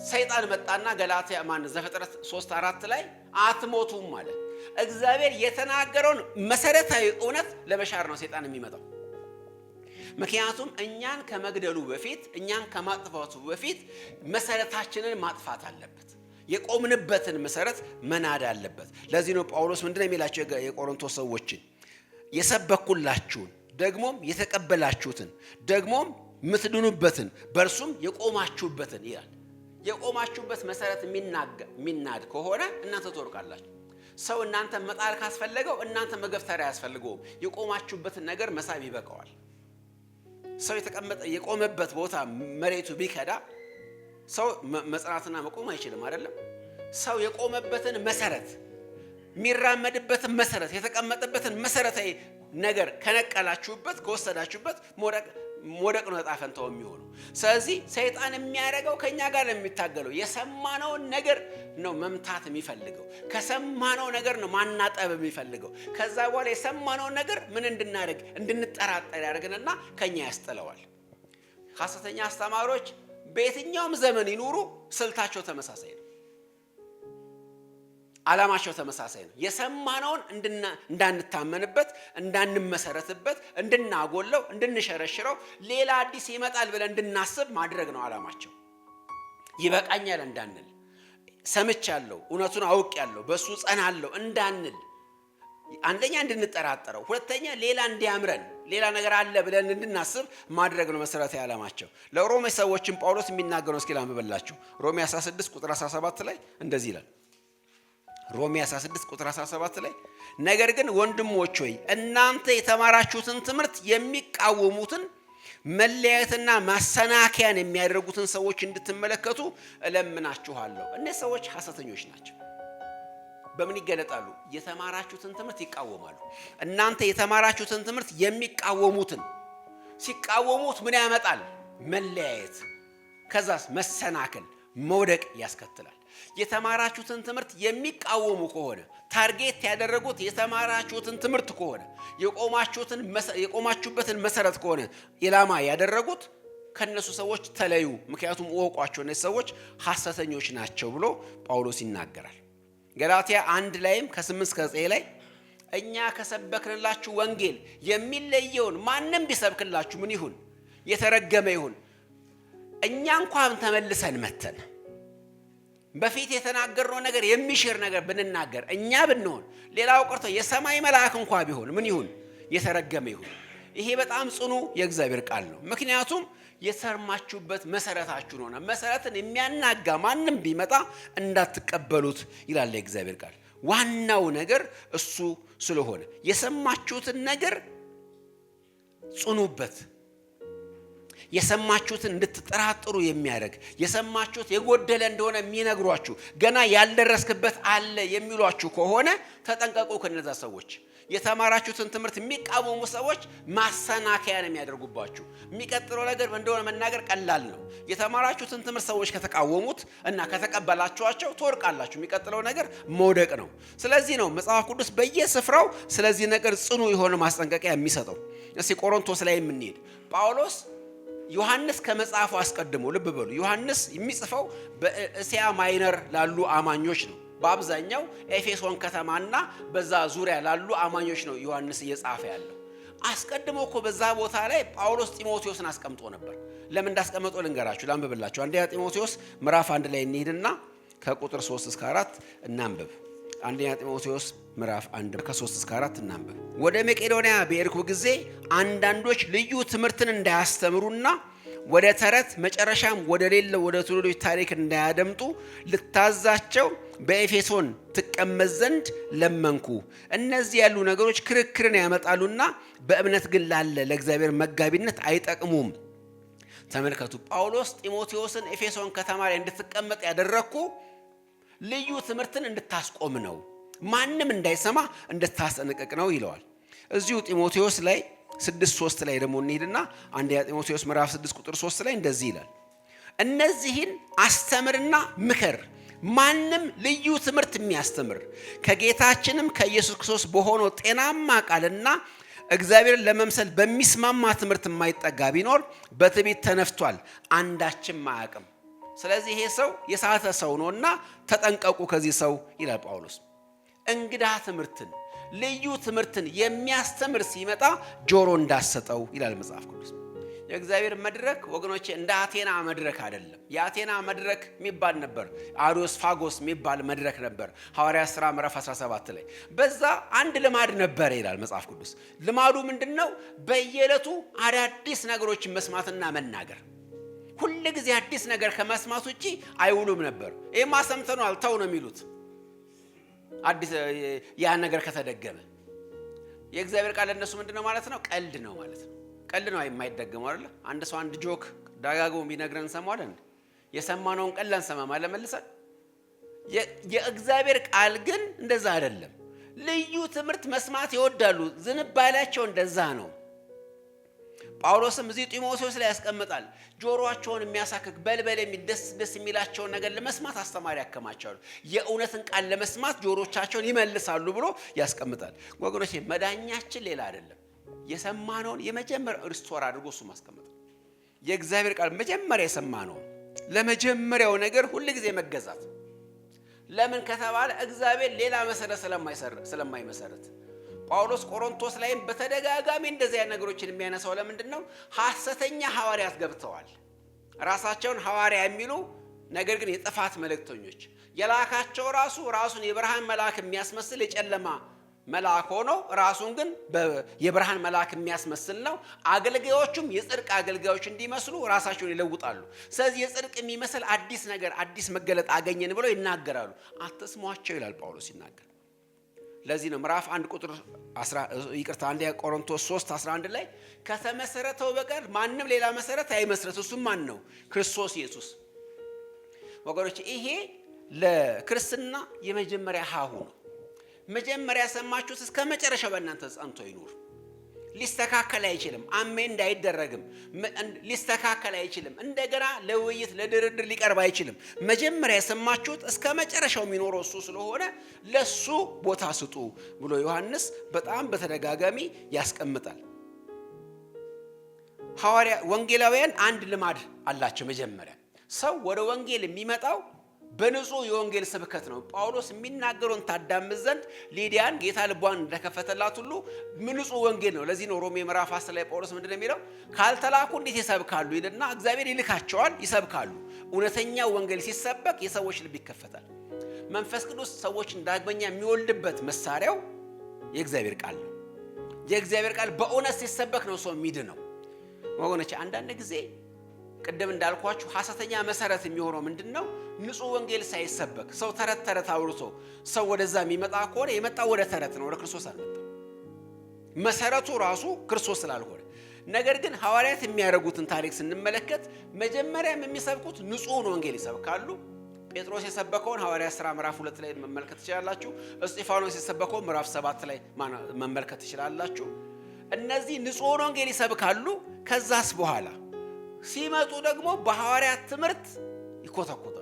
ሰይጣን መጣና ገላትያ ዘፍጥረት 3:4 ላይ አትሞቱም ማለት እግዚአብሔር የተናገረውን መሰረታዊ እውነት ለመሻር ነው ሰይጣን የሚመጣው። ምክንያቱም እኛን ከመግደሉ በፊት እኛን ከማጥፋቱ በፊት መሰረታችንን ማጥፋት አለበት። የቆምንበትን መሰረት መናድ አለበት። ለዚህ ነው ጳውሎስ ምንድነው የሚላቸው የቆሮንቶስ ሰዎችን? የሰበኩላችሁን ደግሞም የተቀበላችሁትን ደግሞም ምትድኑበትን በእርሱም የቆማችሁበትን ይላል። የቆማችሁበት መሰረት የሚናድ ከሆነ እናንተ ትወርቃላችሁ። ሰው እናንተ መጣል ካስፈለገው እናንተ መገፍተር አያስፈልገውም። የቆማችሁበትን ነገር መሳብ ይበቃዋል። ሰው የቆመበት ቦታ መሬቱ ቢከዳ ሰው መጽናትና መቆም አይችልም አይደለም። ሰው የቆመበትን መሰረት የሚራመድበትን መሰረት የተቀመጠበትን መሰረታዊ ነገር ከነቀላችሁበት ከወሰዳችሁበት ሞደቅ ነው ዕጣ ፈንታው የሚሆነው። ስለዚህ ሰይጣን የሚያደርገው ከኛ ጋር የሚታገለው የሰማነውን ነገር ነው መምታት የሚፈልገው። ከሰማነው ነገር ነው ማናጠብ የሚፈልገው። ከዛ በኋላ የሰማነውን ነገር ምን እንድናደርግ እንድንጠራጠር ያደርግንና ከኛ ያስጥለዋል። ሐሰተኛ አስተማሪዎች በየትኛውም ዘመን ይኑሩ ስልታቸው ተመሳሳይ ነው። ዓላማቸው ተመሳሳይ ነው። የሰማነውን እንዳንታመንበት፣ እንዳንመሰረትበት፣ እንድናጎለው፣ እንድንሸረሽረው ሌላ አዲስ ይመጣል ብለን እንድናስብ ማድረግ ነው ዓላማቸው። ይበቃኛል እንዳንል፣ ሰምቻለሁ፣ እውነቱን አውቄያለሁ፣ በሱ ጸናለሁ እንዳንል፣ አንደኛ እንድንጠራጠረው፣ ሁለተኛ ሌላ እንዲያምረን ሌላ ነገር አለ ብለን እንድናስብ ማድረግ ነው መሰረታዊ ዓላማቸው። ለሮሜ ሰዎችም ጳውሎስ የሚናገረው እስኪ ላንብብላችሁ። ሮሜ 16 ቁጥር 17 ላይ እንደዚህ ይላል። ሮሜ 16 ቁጥር 17 ላይ ነገር ግን ወንድሞች ሆይ እናንተ የተማራችሁትን ትምህርት የሚቃወሙትን መለያየትና ማሰናከያን የሚያደርጉትን ሰዎች እንድትመለከቱ እለምናችኋለሁ። እነዚህ ሰዎች ሐሰተኞች ናቸው። በምን ይገለጣሉ? የተማራችሁትን ትምህርት ይቃወማሉ። እናንተ የተማራችሁትን ትምህርት የሚቃወሙትን ሲቃወሙት ምን ያመጣል? መለያየት፣ ከዛስ መሰናከል፣ መውደቅ ያስከትላል። የተማራችሁትን ትምህርት የሚቃወሙ ከሆነ ታርጌት ያደረጉት የተማራችሁትን ትምህርት ከሆነ የቆማችሁበትን መሰረት ከሆነ ኢላማ ያደረጉት ከነሱ ሰዎች ተለዩ፣ ምክንያቱም እወቋቸው እነዚህ ሰዎች ሐሰተኞች ናቸው ብሎ ጳውሎስ ይናገራል። ገላትያ 1 ላይም ከ8-9 ላይ እኛ ከሰበክንላችሁ ወንጌል የሚለየውን ማንም ቢሰብክላችሁ ምን ይሁን? የተረገመ ይሁን። እኛ እንኳን ተመልሰን መተን በፊት የተናገርነው ነገር የሚሽር ነገር ብንናገር እኛ ብንሆን ሌላው ቀርቶ የሰማይ መልአክ እንኳን ቢሆን ምን ይሁን? የተረገመ ይሁን። ይሄ በጣም ጽኑ የእግዚአብሔር ቃል ነው። ምክንያቱም የሰማችሁበት መሰረታችሁ ነውና መሰረትን የሚያናጋ ማንም ቢመጣ እንዳትቀበሉት ይላል የእግዚአብሔር ቃል። ዋናው ነገር እሱ ስለሆነ የሰማችሁትን ነገር ጽኑበት። የሰማችሁትን እንድትጠራጥሩ የሚያደርግ የሰማችሁት የጎደለ እንደሆነ የሚነግሯችሁ ገና ያልደረስክበት አለ የሚሏችሁ ከሆነ ተጠንቀቁ ከነዛ ሰዎች። የተማራችሁትን ትምህርት የሚቃወሙ ሰዎች ማሰናከያ ነው የሚያደርጉባችሁ። የሚቀጥለው ነገር እንደሆነ መናገር ቀላል ነው። የተማራችሁትን ትምህርት ሰዎች ከተቃወሙት እና ከተቀበላችኋቸው ትወድቃላችሁ። የሚቀጥለው ነገር መውደቅ ነው። ስለዚህ ነው መጽሐፍ ቅዱስ በየስፍራው ስለዚህ ነገር ጽኑ የሆነ ማስጠንቀቂያ የሚሰጠው። እስቲ ቆሮንቶስ ላይ የምንሄድ ጳውሎስ ዮሐንስ ከመጽሐፉ አስቀድሞ ልብ በሉ፣ ዮሐንስ የሚጽፈው በእስያ ማይነር ላሉ አማኞች ነው። በአብዛኛው ኤፌሶን ከተማና በዛ ዙሪያ ላሉ አማኞች ነው ዮሐንስ እየጻፈ ያለው። አስቀድሞ እኮ በዛ ቦታ ላይ ጳውሎስ ጢሞቴዎስን አስቀምጦ ነበር። ለምን እንዳስቀመጠው ልንገራችሁ፣ ላንብብላችሁ። አንደኛ ጢሞቴዎስ ምዕራፍ 1 ላይ እንሂድና ከቁጥር 3 እስከ 4 እናንብብ። አንደኛ ጢሞቴዎስ ምዕራፍ 1 ከ3 እስከ 4 እናንብብ። ወደ መቄዶንያ በሄድኩ ጊዜ አንዳንዶች ልዩ ትምህርትን እንዳያስተምሩና ወደ ተረት መጨረሻም ወደ ሌለው ወደ ትውልዶች ታሪክ እንዳያደምጡ ልታዛቸው በኤፌሶን ትቀመጥ ዘንድ ለመንኩ። እነዚህ ያሉ ነገሮች ክርክርን ያመጣሉና በእምነት ግን ላለ ለእግዚአብሔር መጋቢነት አይጠቅሙም። ተመልከቱ፣ ጳውሎስ ጢሞቴዎስን ኤፌሶን ከተማ ላይ እንድትቀመጥ ያደረኩ ልዩ ትምህርትን እንድታስቆም ነው፣ ማንም እንዳይሰማ እንድታስጠነቅቅ ነው ይለዋል። እዚሁ ጢሞቴዎስ ላይ 6:3 ላይ ደግሞ እንሄድና አንደኛ ጢሞቴዎስ ምዕራፍ 6 ቁጥር 3 ላይ እንደዚህ ይላል፣ እነዚህን አስተምርና ምከር። ማንም ልዩ ትምህርት የሚያስተምር ከጌታችንም ከኢየሱስ ክርስቶስ በሆነው ጤናማ ቃልና እግዚአብሔርን ለመምሰል በሚስማማ ትምህርት የማይጠጋ ቢኖር በትዕቢት ተነፍቷል፣ አንዳችም አያውቅም። ስለዚህ ይሄ ሰው የሳተ ሰው ነውና ተጠንቀቁ ከዚህ ሰው ይላል ጳውሎስ። እንግዳ ትምህርትን ልዩ ትምህርትን የሚያስተምር ሲመጣ ጆሮ እንዳሰጠው ይላል መጽሐፍ ቅዱስ። የእግዚአብሔር መድረክ ወገኖቼ እንደ አቴና መድረክ አይደለም። የአቴና መድረክ የሚባል ነበር፣ አሪዮስፋጎስ የሚባል መድረክ ነበር። ሐዋርያት ሥራ ምዕራፍ 17 ላይ በዛ አንድ ልማድ ነበር ይላል መጽሐፍ ቅዱስ። ልማዱ ምንድነው? በየዕለቱ አዳዲስ ነገሮችን መስማትና መናገር። ሁሉ ጊዜ አዲስ ነገር ከመስማት ውጪ አይውሉም ነበር። ይሄማ ሰምተናል ተው ነው የሚሉት። አዲስ ያ ነገር ከተደገመ የእግዚአብሔር ቃል ለነሱ ምንድነው ማለት ነው? ቀልድ ነው ማለት ነው። ቀልድ ነው የማይደገመው አይደል? አንድ ሰው አንድ ጆክ ዳጋጎ ቢነግረን እንሰማዋለን። የሰማነውን ቀልድ አንሰማም አለ መልሰን። የእግዚአብሔር ቃል ግን እንደዛ አይደለም። ልዩ ትምህርት መስማት ይወዳሉ። ዝንባሌያቸው እንደዛ ነው። ጳውሎስም እዚህ ጢሞቴዎስ ላይ ያስቀምጣል። ጆሮአቸውን የሚያሳክክ በልበል የሚል ደስ የሚላቸውን ነገር ለመስማት አስተማሪ ያከማቻሉ። የእውነትን ቃል ለመስማት ጆሮቻቸውን ይመልሳሉ ብሎ ያስቀምጣል። ወገኖቼ መዳኛችን ሌላ አይደለም። የሰማነውን የመጀመሪያ ሪስቶር አድርጎ እሱ ማስቀመጥ። የእግዚአብሔር ቃል መጀመሪያ የሰማነውን ለመጀመሪያው ነገር ሁሉ ጊዜ መገዛት። ለምን ከተባለ እግዚአብሔር ሌላ መሰረት ስለማይመሰረት። ጳውሎስ ቆሮንቶስ ላይም በተደጋጋሚ እንደዚህ አይነት ነገሮችን የሚያነሳው ለምንድን ነው? ሐሰተኛ ሐዋርያት ገብተዋል። ራሳቸውን ሐዋርያ የሚሉ ነገር ግን የጥፋት መልእክተኞች የላካቸው ራሱን የብርሃን መልአክ የሚያስመስል የጨለማ መልአክ ሆኖ ራሱን ግን የብርሃን መልአክ የሚያስመስል ነው። አገልጋዮቹም የጽድቅ አገልጋዮች እንዲመስሉ ራሳቸውን ይለውጣሉ። ስለዚህ የጽድቅ የሚመስል አዲስ ነገር አዲስ መገለጥ አገኘን ብለው ይናገራሉ። አትስሟቸው ይላል ጳውሎስ ይናገር። ለዚህ ነው ምዕራፍ 1 ቁጥር 1 ቆሮንቶስ 3:11 ላይ ከተመሰረተው በቀር ማንም ሌላ መሰረት አይመስረት። እሱም ማን ነው? ክርስቶስ ኢየሱስ። ወገኖች ይሄ ለክርስትና የመጀመሪያ ሀሁ ነው። መጀመሪያ ሰማችሁት እስከ መጨረሻው በእናንተ ጸንቶ ይኑር። ሊስተካከል አይችልም። አሜንድ አይደረግም። ሊስተካከል አይችልም። እንደገና ለውይይት ለድርድር ሊቀርብ አይችልም። መጀመሪያ የሰማችሁት እስከ መጨረሻው የሚኖረው እሱ ስለሆነ ለሱ ቦታ ስጡ ብሎ ዮሐንስ በጣም በተደጋጋሚ ያስቀምጣል። ወንጌላውያን አንድ ልማድ አላቸው። መጀመሪያ ሰው ወደ ወንጌል የሚመጣው በንጹህ የወንጌል ስብከት ነው። ጳውሎስ የሚናገረውን ታዳምጥ ዘንድ ሊዲያን ጌታ ልቧን እንደከፈተላት ሁሉ ንጹህ ወንጌል ነው። ለዚህ ነው ሮሜ ምዕራፍ 10 ላይ ጳውሎስ ምንድነው የሚለው? ካልተላኩ እንዴት ይሰብካሉ ይልና እግዚአብሔር ይልካቸዋል፣ ይሰብካሉ። እውነተኛ ወንጌል ሲሰበክ የሰዎች ልብ ይከፈታል። መንፈስ ቅዱስ ሰዎችን ዳግመኛ የሚወልድበት መሳሪያው የእግዚአብሔር ቃል ነው። የእግዚአብሔር ቃል በእውነት ሲሰበክ ነው ሰው የሚድነው። ወገኖች አንዳንድ ጊዜ ቅድም እንዳልኳችሁ ሐሰተኛ መሰረት የሚሆነው ምንድነው? ንጹህ ወንጌል ሳይሰበክ ሰው ተረት አውርቶ ሰው ወደዛ የሚመጣ ከሆነ የመጣው ወደ ተረት ነው፣ ወደ ክርስቶስ አልመጣም። መሰረቱ ራሱ ክርስቶስ ስላልሆነ። ነገር ግን ሐዋርያት የሚያደርጉትን ታሪክ ስንመለከት መጀመሪያም የሚሰብኩት ንጹህን ወንጌል ይሰብካሉ። ጴጥሮስ የሰበከውን ሐዋርያት ሥራ ምዕራፍ 2 ላይ መመልከት ትችላላችሁ። እስጢፋኖስ የሰበከውን ምዕራፍ 7 ላይ መመልከት ትችላላችሁ። እነዚህ ንጹሕ ወንጌል ይሰብካሉ። ከዛስ በኋላ ሲመጡ ደግሞ በሐዋርያት ትምህርት ይኮተኮታሉ።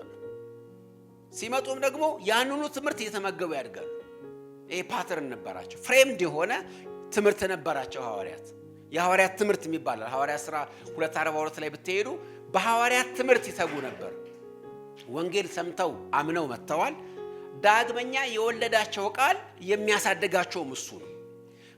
ሲመጡም ደግሞ ያንኑ ትምህርት እየተመገቡ ያድጋሉ። ይሄ ፓተርን ነበራቸው። ፍሬምድ የሆነ ትምህርት ነበራቸው ሐዋርያት። የሐዋርያት ትምህርት የሚባለው ሐዋርያት ሥራ 2:42 ላይ ብትሄዱ በሐዋርያት ትምህርት ይተጉ ነበር። ወንጌል ሰምተው አምነው መጥተዋል። ዳግመኛ የወለዳቸው ቃል የሚያሳድጋቸውም እሱ ነው።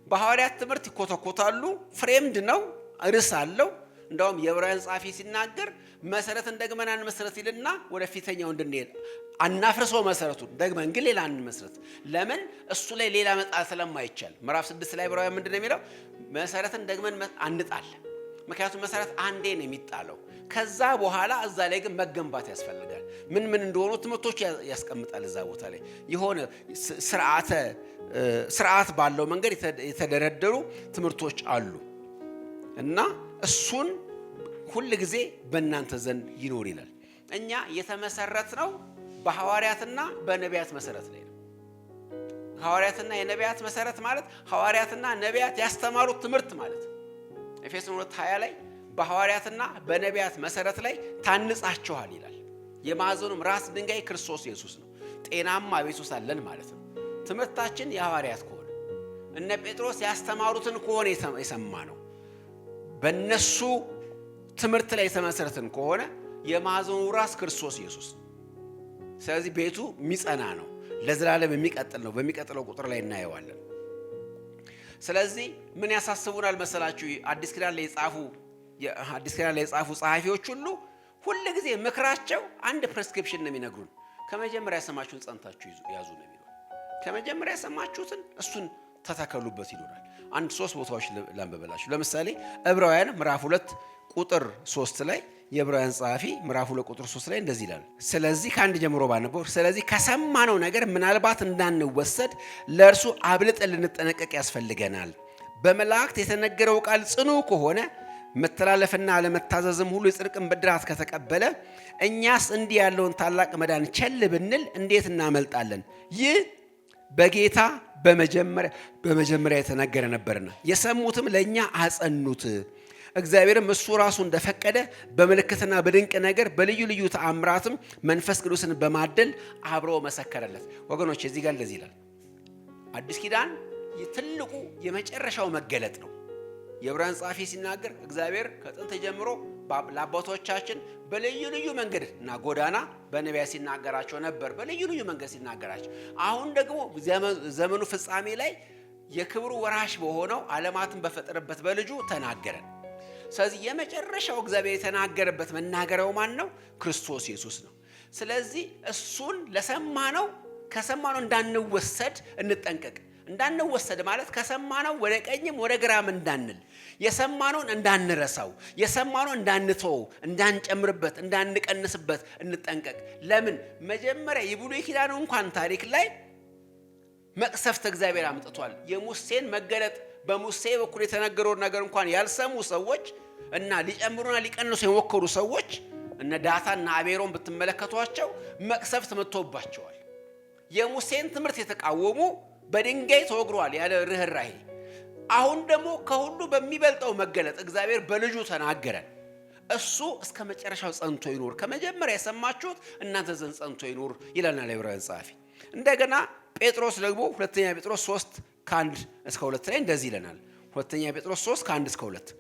በሐዋርያት ትምህርት ይኮተኮታሉ። ፍሬምድ ነው፣ ርዕስ አለው። እንደውም የዕብራውያን ጸሐፊ ሲናገር መሰረትን ደግመን አንመስረት ይልና ወደ ፊተኛው እንድንሄድ አናፍርሰው መሰረቱን ደግመን ግን ሌላ አንመስረት። ለምን? እሱ ላይ ሌላ መጣል ስለማይቻል። ምዕራፍ 6 ላይ ዕብራውያን ምንድን ነው የሚለው? መሰረትን ደግመን አንጣል። ምክንያቱም መሰረት አንዴ ነው የሚጣለው። ከዛ በኋላ እዛ ላይ ግን መገንባት ያስፈልጋል። ምን እንደሆኑ ትምህርቶች ያስቀምጣል። እዛ ቦታ ላይ የሆነ ስርዓት ባለው መንገድ የተደረደሩ ትምህርቶች አሉ እና እሱን ሁል ጊዜ በእናንተ ዘንድ ይኖር ይላል። እኛ የተመሰረት ነው በሐዋርያትና በነቢያት መሰረት ላይ ነው። ሐዋርያትና የነቢያት መሰረት ማለት ሐዋርያትና ነቢያት ያስተማሩት ትምህርት ማለት ነው። ኤፌሶን 2:20 ላይ በሐዋርያትና በነቢያት መሰረት ላይ ታንጻችኋል ይላል። የማዕዘኑም ራስ ድንጋይ ክርስቶስ ኢየሱስ ነው። ጤናማ ቤት ውስጥ አለን ማለት ነው። ትምህርታችን የሐዋርያት ከሆነ እነ ጴጥሮስ ያስተማሩትን ከሆነ የሰማ ነው በእነሱ ትምህርት ላይ የተመሰረትን ከሆነ የማዕዘኑ ራስ ክርስቶስ ኢየሱስ ነው። ስለዚህ ቤቱ የሚጸና ነው፣ ለዘላለም የሚቀጥል ነው። በሚቀጥለው ቁጥር ላይ እናየዋለን። ስለዚህ ምን ያሳስቡናል መሰላችሁ? አዲስ ኪዳን ላይ የጻፉ ጸሐፊዎች ሁሉ ጊዜ ምክራቸው አንድ ፕሬስክሪፕሽን ነው የሚነግሩን። ከመጀመሪያ የሰማችሁትን ጸንታችሁ ያዙ ነው የሚሉን። ከመጀመሪያ የሰማችሁትን እሱን ተተከሉበት ይሉናል። 3 ቦታዎች ላንብብላችሁ። ለምሳሌ ዕብራውያን ምዕራፍ 2 ቁጥር 3 ላይ የዕብራውያን ጸሐፊ ምዕራፍ 2 ቁጥር 3 ላይ እንደዚህ ይላል። ስለዚህ ከአንድ ጀምሮ ባነበው፣ ስለዚህ ከሰማነው ነገር ምናልባት እንዳንወሰድ ለእርሱ አብልጠን ልንጠነቀቅ ያስፈልገናል። በመላእክት የተነገረው ቃል ጽኑ ከሆነ መተላለፍና አለመታዘዝም ሁሉ የጽድቅን ብድራት ከተቀበለ እኛስ እንዲህ ያለውን ታላቅ መዳን ቸል ብንል እንዴት እናመልጣለን? ይህ በጌታ በመጀመሪያ የተነገረ ነበርና የሰሙትም ለእኛ አጸኑት። እግዚአብሔርም እሱ ራሱ እንደፈቀደ በምልክትና በድንቅ ነገር በልዩ ልዩ ተአምራትም መንፈስ ቅዱስን በማደል አብሮ መሰከረለት። ወገኖች እዚህ ጋር እንደዚህ ይላል። አዲስ ኪዳን ትልቁ የመጨረሻው መገለጥ ነው። የዕብራውያን ጸሐፊ ሲናገር እግዚአብሔር ከጥንት ጀምሮ ለአባቶቻችን በልዩ ልዩ መንገድ እና ጎዳና በነቢያት ሲናገራቸው ነበር። በልዩ ልዩ መንገድ ሲናገራቸው፣ አሁን ደግሞ ዘመኑ ፍጻሜ ላይ የክብሩ ወራሽ በሆነው ዓለማትን በፈጠረበት በልጁ ተናገረን። ስለዚህ የመጨረሻው እግዚአብሔር የተናገረበት መናገሪያው ማን ነው? ክርስቶስ ኢየሱስ ነው። ስለዚህ እሱን ከሰማነው እንዳንወሰድ እንጠንቀቅ። እንዳንወሰድ ማለት ከሰማነው ወደ ቀኝም ወደ ግራም እንዳንል፣ የሰማነውን እንዳንረሳው፣ የሰማነውን እንዳንተው፣ እንዳንጨምርበት፣ እንዳንቀንስበት እንጠንቀቅ። ለምን? መጀመሪያ የብሉይ ኪዳኑ እንኳን ታሪክ ላይ መቅሰፍት እግዚአብሔር አምጥቷል። የሙሴን መገለጥ በሙሴ በኩል የተነገረውን ነገር እንኳን ያልሰሙ ሰዎች እና ሊጨምሩና ሊቀንሱ የሞከሩ ሰዎች እነ ዳታና አቤሮን ብትመለከቷቸው መቅሰፍት መጥቶባቸዋል። የሙሴን ትምህርት የተቃወሙ በድንጋይ ተወግሯል ያለ ርህራሄ። አሁን ደግሞ ከሁሉ በሚበልጠው መገለጥ እግዚአብሔር በልጁ ተናገረን። እሱ እስከ መጨረሻው ጸንቶ ይኖር፣ ከመጀመሪያ የሰማችሁት እናንተ ዘንድ ጸንቶ ይኖር ይለናል የዕብራውያን ጸሐፊ። እንደገና ጴጥሮስ ደግሞ ሁለተኛ ጴጥሮስ 3:1-2 ላይ እንደዚህ ይለናል። ሁለተኛ ጴጥሮስ 3:1-2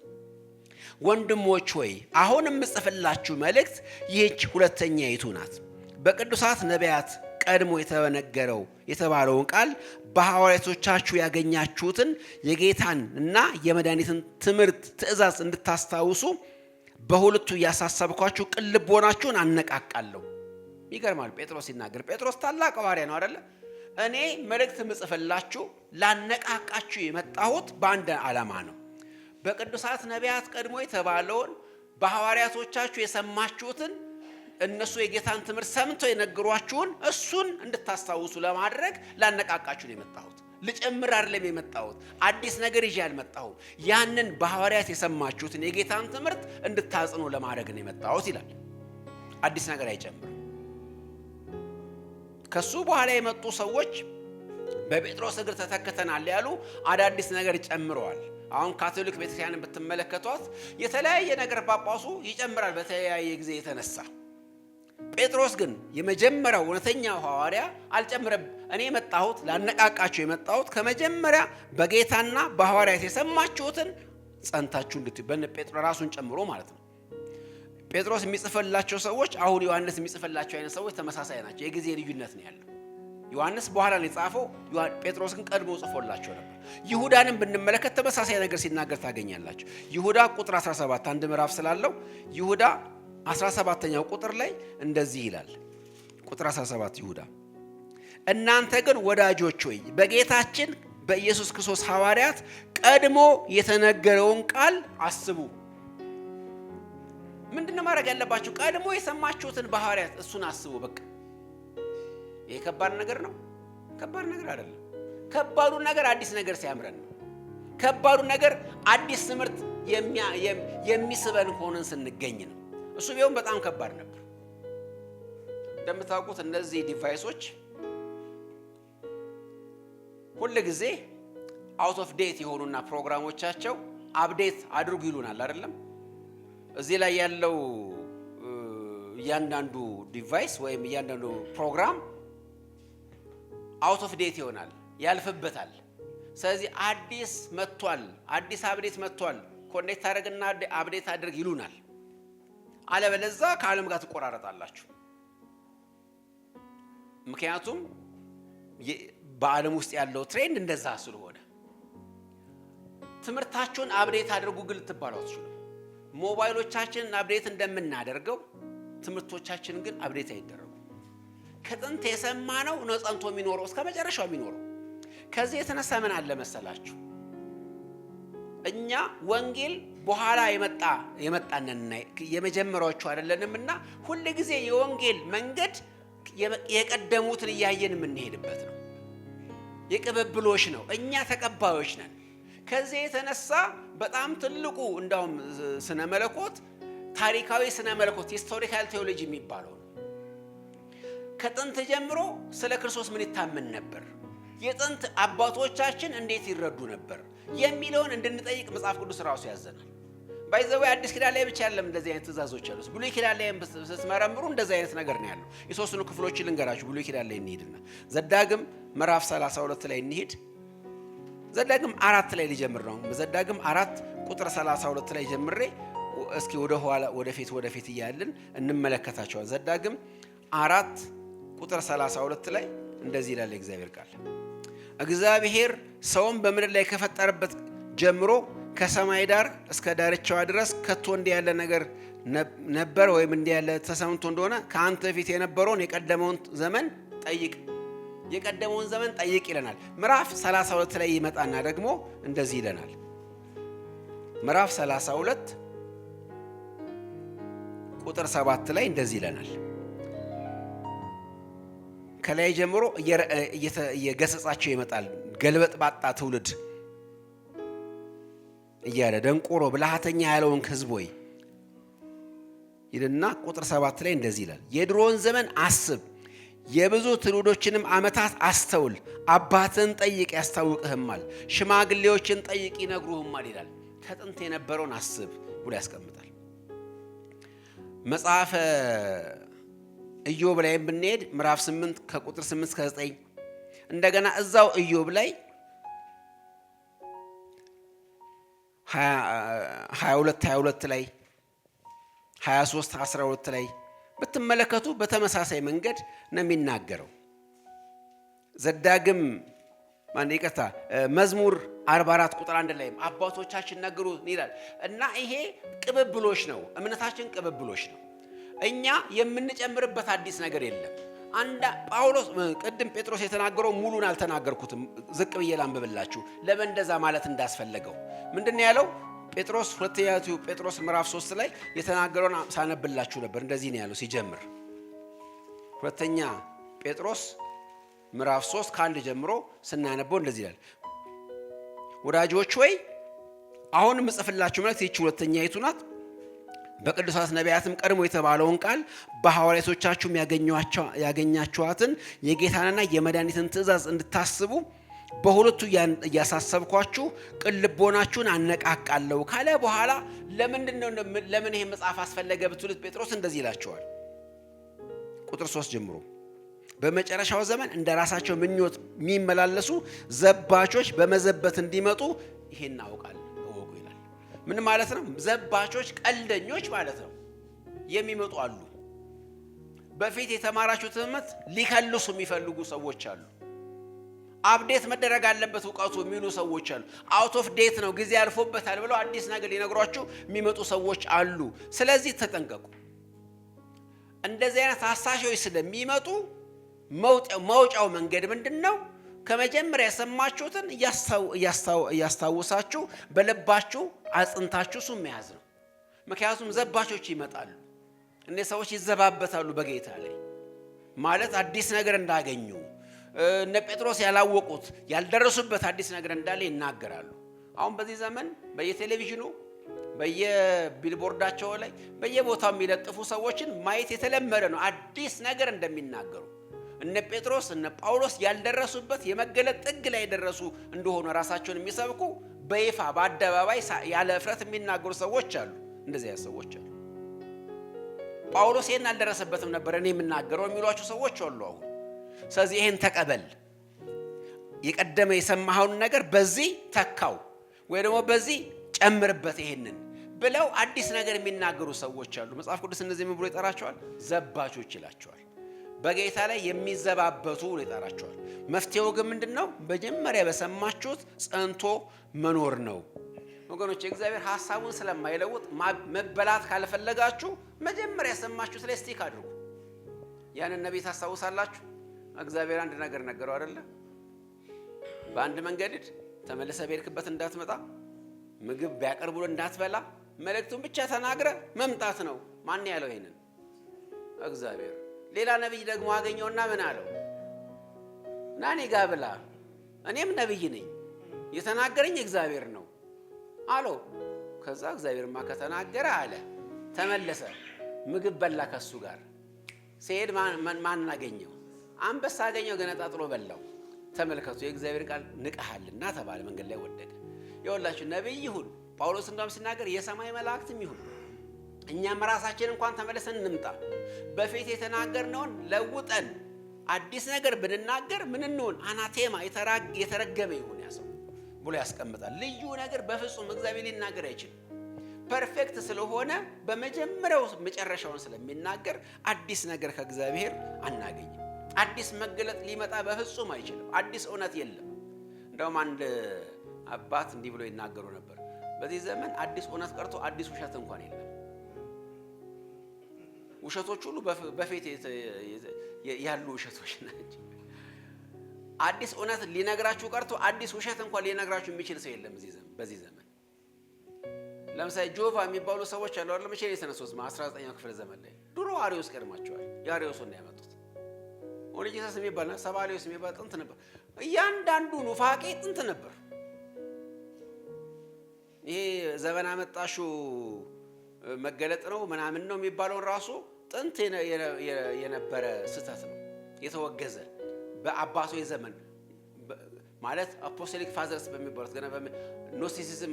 ወንድሞች ሆይ አሁን የምጽፍላችሁ መልእክት ይህች ሁለተኛይቱ ናት። በቅዱሳት ነቢያት ቀድሞ የተባለውን ቃል በሐዋርያቶቻችሁ ያገኛችሁትን የጌታን እና የመድኃኒትን ትምህርት ትእዛዝ እንድታስታውሱ በሁለቱ እያሳሰብኳችሁ ቅን ልቦናችሁን አነቃቃለሁ። ይገርማል። ጴጥሮስ ሲናገር፣ ጴጥሮስ ታላቅ ሐዋርያ ነው አይደለ? እኔ መልእክት ምጽፍላችሁ ላነቃቃችሁ የመጣሁት በአንድ ዓላማ ነው። በቅዱሳት ነቢያት ቀድሞ የተባለውን በሐዋርያቶቻችሁ የሰማችሁትን እነሱ የጌታን ትምህርት ሰምተው የነገሯችሁን እሱን እንድታስታውሱ ለማድረግ ላነቃቃችሁ ነው የመጣሁት። ልጨምር አይደለም የመጣሁት፣ አዲስ ነገር ይዤ አልመጣሁም። ያንን በሐዋርያት የሰማችሁትን የጌታን ትምህርት እንድታጽኑ ለማድረግ ነው የመጣሁት ይላል። አዲስ ነገር አይጨምርም። ከሱ በኋላ የመጡ ሰዎች በጴጥሮስ እግር ተተክተናል ያሉ አዳዲስ ነገር ጨምረዋል። አሁን ካቶሊክ ቤተክርስቲያንን ብትመለከቷት የተለያየ ነገር ጳጳሱ ይጨምራል በተለያየ ጊዜ የተነሳ። ጴጥሮስ ግን የመጀመሪያው እውነተኛው ሐዋርያ አልጨምረም። እኔ የመጣሁት ላነቃቃችሁ የመጣሁት ከመጀመሪያ በጌታና በሐዋርያት የሰማችሁትን ጸንታችሁ እንድትይዙ ጴጥሮስ ራሱን ጨምሮ ማለት ነው። ጴጥሮስ የሚጽፈላቸው ሰዎች አሁን ዮሐንስ የሚጽፈላቸው አይነት ሰዎች ተመሳሳይ ናቸው። የጊዜ ልዩነት ነው ያለው። ዮሐንስ በኋላ ነው የጻፈው፣ ጴጥሮስ ግን ቀድሞ ጽፎላቸው ነበር። ይሁዳንም ብንመለከት ተመሳሳይ ነገር ሲናገር ታገኛላችሁ። ይሁዳ ቁጥር 17 አንድ ምዕራፍ ስላለው ይሁዳ 17ኛው ቁጥር ላይ እንደዚህ ይላል። ቁጥር 17 ይሁዳ እናንተ ግን ወዳጆች ሆይ በጌታችን በኢየሱስ ክርስቶስ ሐዋርያት ቀድሞ የተነገረውን ቃል አስቡ። ምንድነው ማድረግ ያለባችሁ? ቀድሞ የሰማችሁትን በሐዋርያት እሱን አስቡ። በቃ ይሄ ከባድ ነገር ነው? ከባድ ነገር አይደለም። ከባዱ ነገር አዲስ ነገር ሲያምረን ነው። ከባዱ ነገር አዲስ ትምህርት የሚስበን ሆነን ስንገኝ ነው። እሱ ቢሆን በጣም ከባድ ነበር። እንደምታውቁት እነዚህ ዲቫይሶች ሁሉ ጊዜ አውት ኦፍ ዴት የሆኑና ፕሮግራሞቻቸው አፕዴት አድርጉ ይሉናል አይደለም? እዚህ ላይ ያለው እያንዳንዱ ዲቫይስ ወይም እያንዳንዱ ፕሮግራም አውት ኦፍ ዴት ይሆናል፣ ያልፍበታል። ስለዚህ አዲስ መጥቷል፣ አዲስ አፕዴት መጥቷል፣ ኮኔክት አድርግና አፕዴት አድርግ ይሉናል። አለበለዚያ ከዓለም ጋር ትቆራረጣላችሁ። ምክንያቱም በዓለም ውስጥ ያለው ትሬንድ እንደዛ ስለሆነ ትምህርታችሁን አፕዴት አድርጉ ግን ልትባሉ አትችሉም። ሞባይሎቻችንን አፕዴት እንደምናደርገው ትምህርቶቻችንን ግን አፕዴት አይደረጉ። ከጥንት የሰማነው ነው ጸንቶ የሚኖረው እስከ መጨረሻው የሚኖረው። ከዚህ የተነሳ ምን አለ መሰላችሁ? እኛ ወንጌል በኋላ የመጣነንና የመጀመሪያዎቹ አይደለንምና ሁሉ ጊዜ የወንጌል መንገድ የቀደሙትን እያየን የምንሄድበት ነው። የቅብብሎሽ ነው። እኛ ተቀባዮች ነን። ከዚህ የተነሳ በጣም ትልቁ እንዳውም ስነ መለኮት ታሪካዊ ስነ መለኮት ሂስቶሪካል ቴዎሎጂ የሚባለው ነው። ከጥንት ጀምሮ ስለ ክርስቶስ ምን ይታመን ነበር፣ የጥንት አባቶቻችን እንዴት ይረዱ ነበር የሚለውን እንድንጠይቅ መጽሐፍ ቅዱስ ራሱ ያዘናል። ባይዘው አዲስ ኪዳን ላይ ብቻ አይደለም እንደዚህ አይነት ትእዛዞች አሉ። ብሉይ ኪዳን ላይ ስትመረምሩ እንደዚህ አይነት ነገር ነው ያለው። የሶስቱን ክፍሎች ልንገራችሁ። ብሉይ ኪዳን ላይ እንሂድና ዘዳግም ምዕራፍ 32 ላይ እንሂድ። ዘዳግም 4 ላይ ሊጀምር ነው። ዘዳግም 4 ቁጥር 32 ላይ ጀምሬ እስኪ ወደ ኋላ ወደፊት እያልን እንመለከታቸዋለን። ዘዳግም 4 ቁጥር 32 ላይ እንደዚህ ይላል እግዚአብሔር ቃል። እግዚአብሔር ሰውን በምድር ላይ ከፈጠረበት ጀምሮ ከሰማይ ዳር እስከ ዳርቻዋ ድረስ ከቶ እንዲህ ያለ ነገር ነበር ወይም እንዲህ ያለ ተሰምቶ እንደሆነ ከአንተ ፊት የነበረውን የቀደመውን ዘመን ጠይቅ ይለናል። ምዕራፍ 32 ላይ ይመጣና ደግሞ እንደዚህ ይለናል። ምዕራፍ 32 ቁጥር 7 ላይ እንደዚህ ይለናል። ከላይ ጀምሮ እየገሰጻቸው ይመጣል። ገልበጥ ባጣ ትውልድ እያለ ደንቆሮ ብልሃተኛ ያለውን ሕዝብ ሆይ ይልና ቁጥር 7 ላይ እንደዚህ ይላል። የድሮውን ዘመን አስብ፣ የብዙ ትውልዶችንም ዓመታት አስተውል። አባትን ጠይቅ ያስታውቅህማል፣ ሽማግሌዎችን ጠይቅ ይነግሩህማል ይላል። ከጥንት የነበረውን አስብ ብሎ ያስቀምጣል። መጽሐፈ ኢዮብ ላይም ብንሄድ ምዕራፍ 8 ከቁጥር 8 እስከ 9 እንደገና እዛው ኢዮብ ላይ 22 ላይ 23 12 ላይ ብትመለከቱ በተመሳሳይ መንገድ ነው የሚናገረው። ዘዳግም መዝሙር 44 ቁጥር 1 ላይ አባቶቻችን ነገሩ ይላል እና ይሄ ቅብብሎሽ ነው። እምነታችን ቅብብሎሽ ነው። እኛ የምንጨምርበት አዲስ ነገር የለም። ጳውሎስ ቅድም ጴጥሮስ የተናገረው ሙሉን አልተናገርኩትም፣ ዝቅ ብዬ ላንብብላችሁ ለምን እንደዛ ማለት እንዳስፈለገው። ምንድነው ያለው ጴጥሮስ? ሁለተኛ ጴጥሮስ ምዕራፍ 3 ላይ የተናገረውን ሳነብላችሁ ነበር። እንደዚህ ነው ያለው ሲጀምር። ሁለተኛ ጴጥሮስ ምዕራፍ 3 ከአንድ ጀምሮ ስናነበው እንደዚህ ይላል። ወዳጆች ሆይ አሁን ምጽፍላችሁ መልእክት ይህች ሁለተኛይቱ ናት። በቅዱሳት ነቢያትም ቀድሞ የተባለውን ቃል በሐዋርያቶቻችሁም ያገኛችኋትን የጌታንና የመድኃኒትን ትእዛዝ እንድታስቡ በሁለቱ እያሳሰብኳችሁ ቅን ልቦናችሁን አነቃቃለሁ ካለ በኋላ ለምን ይሄ መጽሐፍ አስፈለገ ብትሉት ጴጥሮስ እንደዚህ ይላቸዋል። ቁጥር 3 ጀምሮ በመጨረሻው ዘመን እንደ ራሳቸው ምኞት የሚመላለሱ ዘባቾች በመዘበት እንዲመጡ ይሄን አውቃለሁ እወቁ ይላል። ምን ማለት ነው? ዘባቾች፣ ቀልደኞች ማለት ነው። የሚመጡ አሉ። በፊት የተማራችሁ ትምህርት ሊከልሱ የሚፈልጉ ሰዎች አሉ። አፕዴት መደረግ አለበት እውቀቱ የሚሉ ሰዎች አሉ። አውት ኦፍ ዴት ነው፣ ጊዜ አልፎበታል ብለው አዲስ ነገር ሊነግሯችሁ የሚመጡ ሰዎች አሉ። ስለዚህ ተጠንቀቁ። እንደዚህ አይነት አሳሾች ስለሚመጡ መውጫው መንገድ ምንድነው? ከመጀመሪያ የሰማችሁትን እያስታወሳችሁ በልባችሁ አጽንታችሁ እሱን መያዝ ነው። ምክንያቱም ዘባቾች ይመጣሉ። እነዚህ ሰዎች ይዘባበታሉ በጌታ ላይ ማለት አዲስ ነገር እንዳገኙ እነ ጴጥሮስ ያላወቁት ያልደረሱበት አዲስ ነገር እንዳለ ይናገራሉ። አሁን በዚህ ዘመን በየቴሌቪዥኑ በየቢልቦርዳቸው ላይ በየቦታው የሚለጥፉ ሰዎችን ማየት የተለመደ ነው። አዲስ ነገር እንደሚናገሩ እነ ጴጥሮስ እነ ጳውሎስ ያልደረሱበት የመገለጥ ጥግ ላይ የደረሱ እንደሆነ ራሳቸውን የሚሰብኩ በይፋ በአደባባይ ያለ እፍረት የሚናገሩ ሰዎች አሉ። እንደዚህ ያሉ ሰዎች አሉ። ጳውሎስ ይሄን አልደረሰበትም ነበር እኔ የምናገረው የሚሏቸው ሰዎች አሉ አሁን። ስለዚህ ይሄን ተቀበል፣ የቀደመ የሰማኸውን ነገር በዚህ ተካው ወይ ደግሞ በዚህ ጨምርበት ይሄንን ብለው አዲስ ነገር የሚናገሩ ሰዎች አሉ። መጽሐፍ ቅዱስ እነዚህ ምን ብሎ ይጠራቸዋል? ዘባቾች ይላቸዋል። በጌታ ላይ የሚዘባበቱ ይጠራቸዋል። መፍትሄው ግን ምንድነው? መጀመሪያ በሰማችሁት ጸንቶ መኖር ነው። ወገኖች እግዚአብሔር ሐሳቡን ስለማይለውጥ መበላት ካልፈለጋችሁ መጀመሪያ የሰማችሁት ላይ ስቲክ አድርጉ። ያንን ነብይ ታስታውሳላችሁ። እግዚአብሔር አንድ ነገር ነገረው አይደለ? በአንድ መንገድ ተመለሰ በሄድክበት እንዳትመጣ፣ ምግብ ቢያቀርቡል እንዳትበላ፣ መልእክቱን ብቻ ተናግረ መምጣት ነው። ማን ያለው ይሄንን? እግዚአብሔር። ሌላ ነብይ ደግሞ አገኘውና ምን አለው? ና እኔ ጋር ብላ፣ እኔም ነብይ ነኝ፣ የተናገረኝ እግዚአብሔር ነው አለው። ከዛ እግዚአብሔርማ ከተናገረ አለ ተመለሰ፣ ምግብ በላ ከሱ ጋር ሲሄድ ማን አገኘው? አንበሳ አገኘው፣ ገነጣጥሎ በላው። ተመልከቱ፣ የእግዚአብሔር ቃል ንቀሃልና ተባለ። መንገድ ላይ ወደቀ። ይኸውላችሁ ነብይ ይሁን ጳውሎስ እንደውም ሲናገር የሰማይ መላእክትም ይሁን እኛም ራሳችን እንኳን ተመለሰን እንምጣ፣ በፊት የተናገርነውን ለውጠን አዲስ ነገር ብንናገር ምን እንሆን? አናቴማ የተረገመ ይሁን ያሰው ብሎ ያስቀምጣል። ልዩ ነገር በፍጹም እግዚአብሔር ሊናገር አይችልም። ፐርፌክት ስለሆነ በመጀመሪያው መጨረሻውን ስለሚናገር አዲስ ነገር ከእግዚአብሔር አናገኝም። አዲስ መገለጥ ሊመጣ በፍጹም አይችልም። አዲስ እውነት የለም። እንደውም አንድ አባት እንዲህ ብሎ ይናገሩ ነበር፣ በዚህ ዘመን አዲስ እውነት ቀርቶ አዲስ ውሸት እንኳን የለም። ውሸቶች ሁሉ በፊት ያሉ ውሸቶች ናቸው። አዲስ እውነት ሊነግራችሁ ቀርቶ አዲስ ውሸት እንኳን ሊነግራችሁ የሚችል ሰው የለም በዚህ ዘመን። ለምሳሌ ጆቫ የሚባሉ ሰዎች አሉ አይደል? መቼ ነው የተነሱት? 19ኛው ክፍለ ዘመን ላይ። ድሮ አሪዮስ ቀድማቸዋል። የአሪዮስን ነው ያመጡት። ኦሪጂናስ የሚባልና ሰባሊዮስ የሚባል ጥንት ነበር። እያንዳንዱ ኑፋቄ ጥንት ነበር። ይሄ ዘመን አመጣሹ መገለጥ ነው ምናምን ነው የሚባለው ራሱ ጥንት የነበረ ስህተት ነው፣ የተወገዘ በአባቶች ዘመን ማለት አፖስቶሊክ ፋዘርስ በሚባሉት ገና ኖስቲሲዝም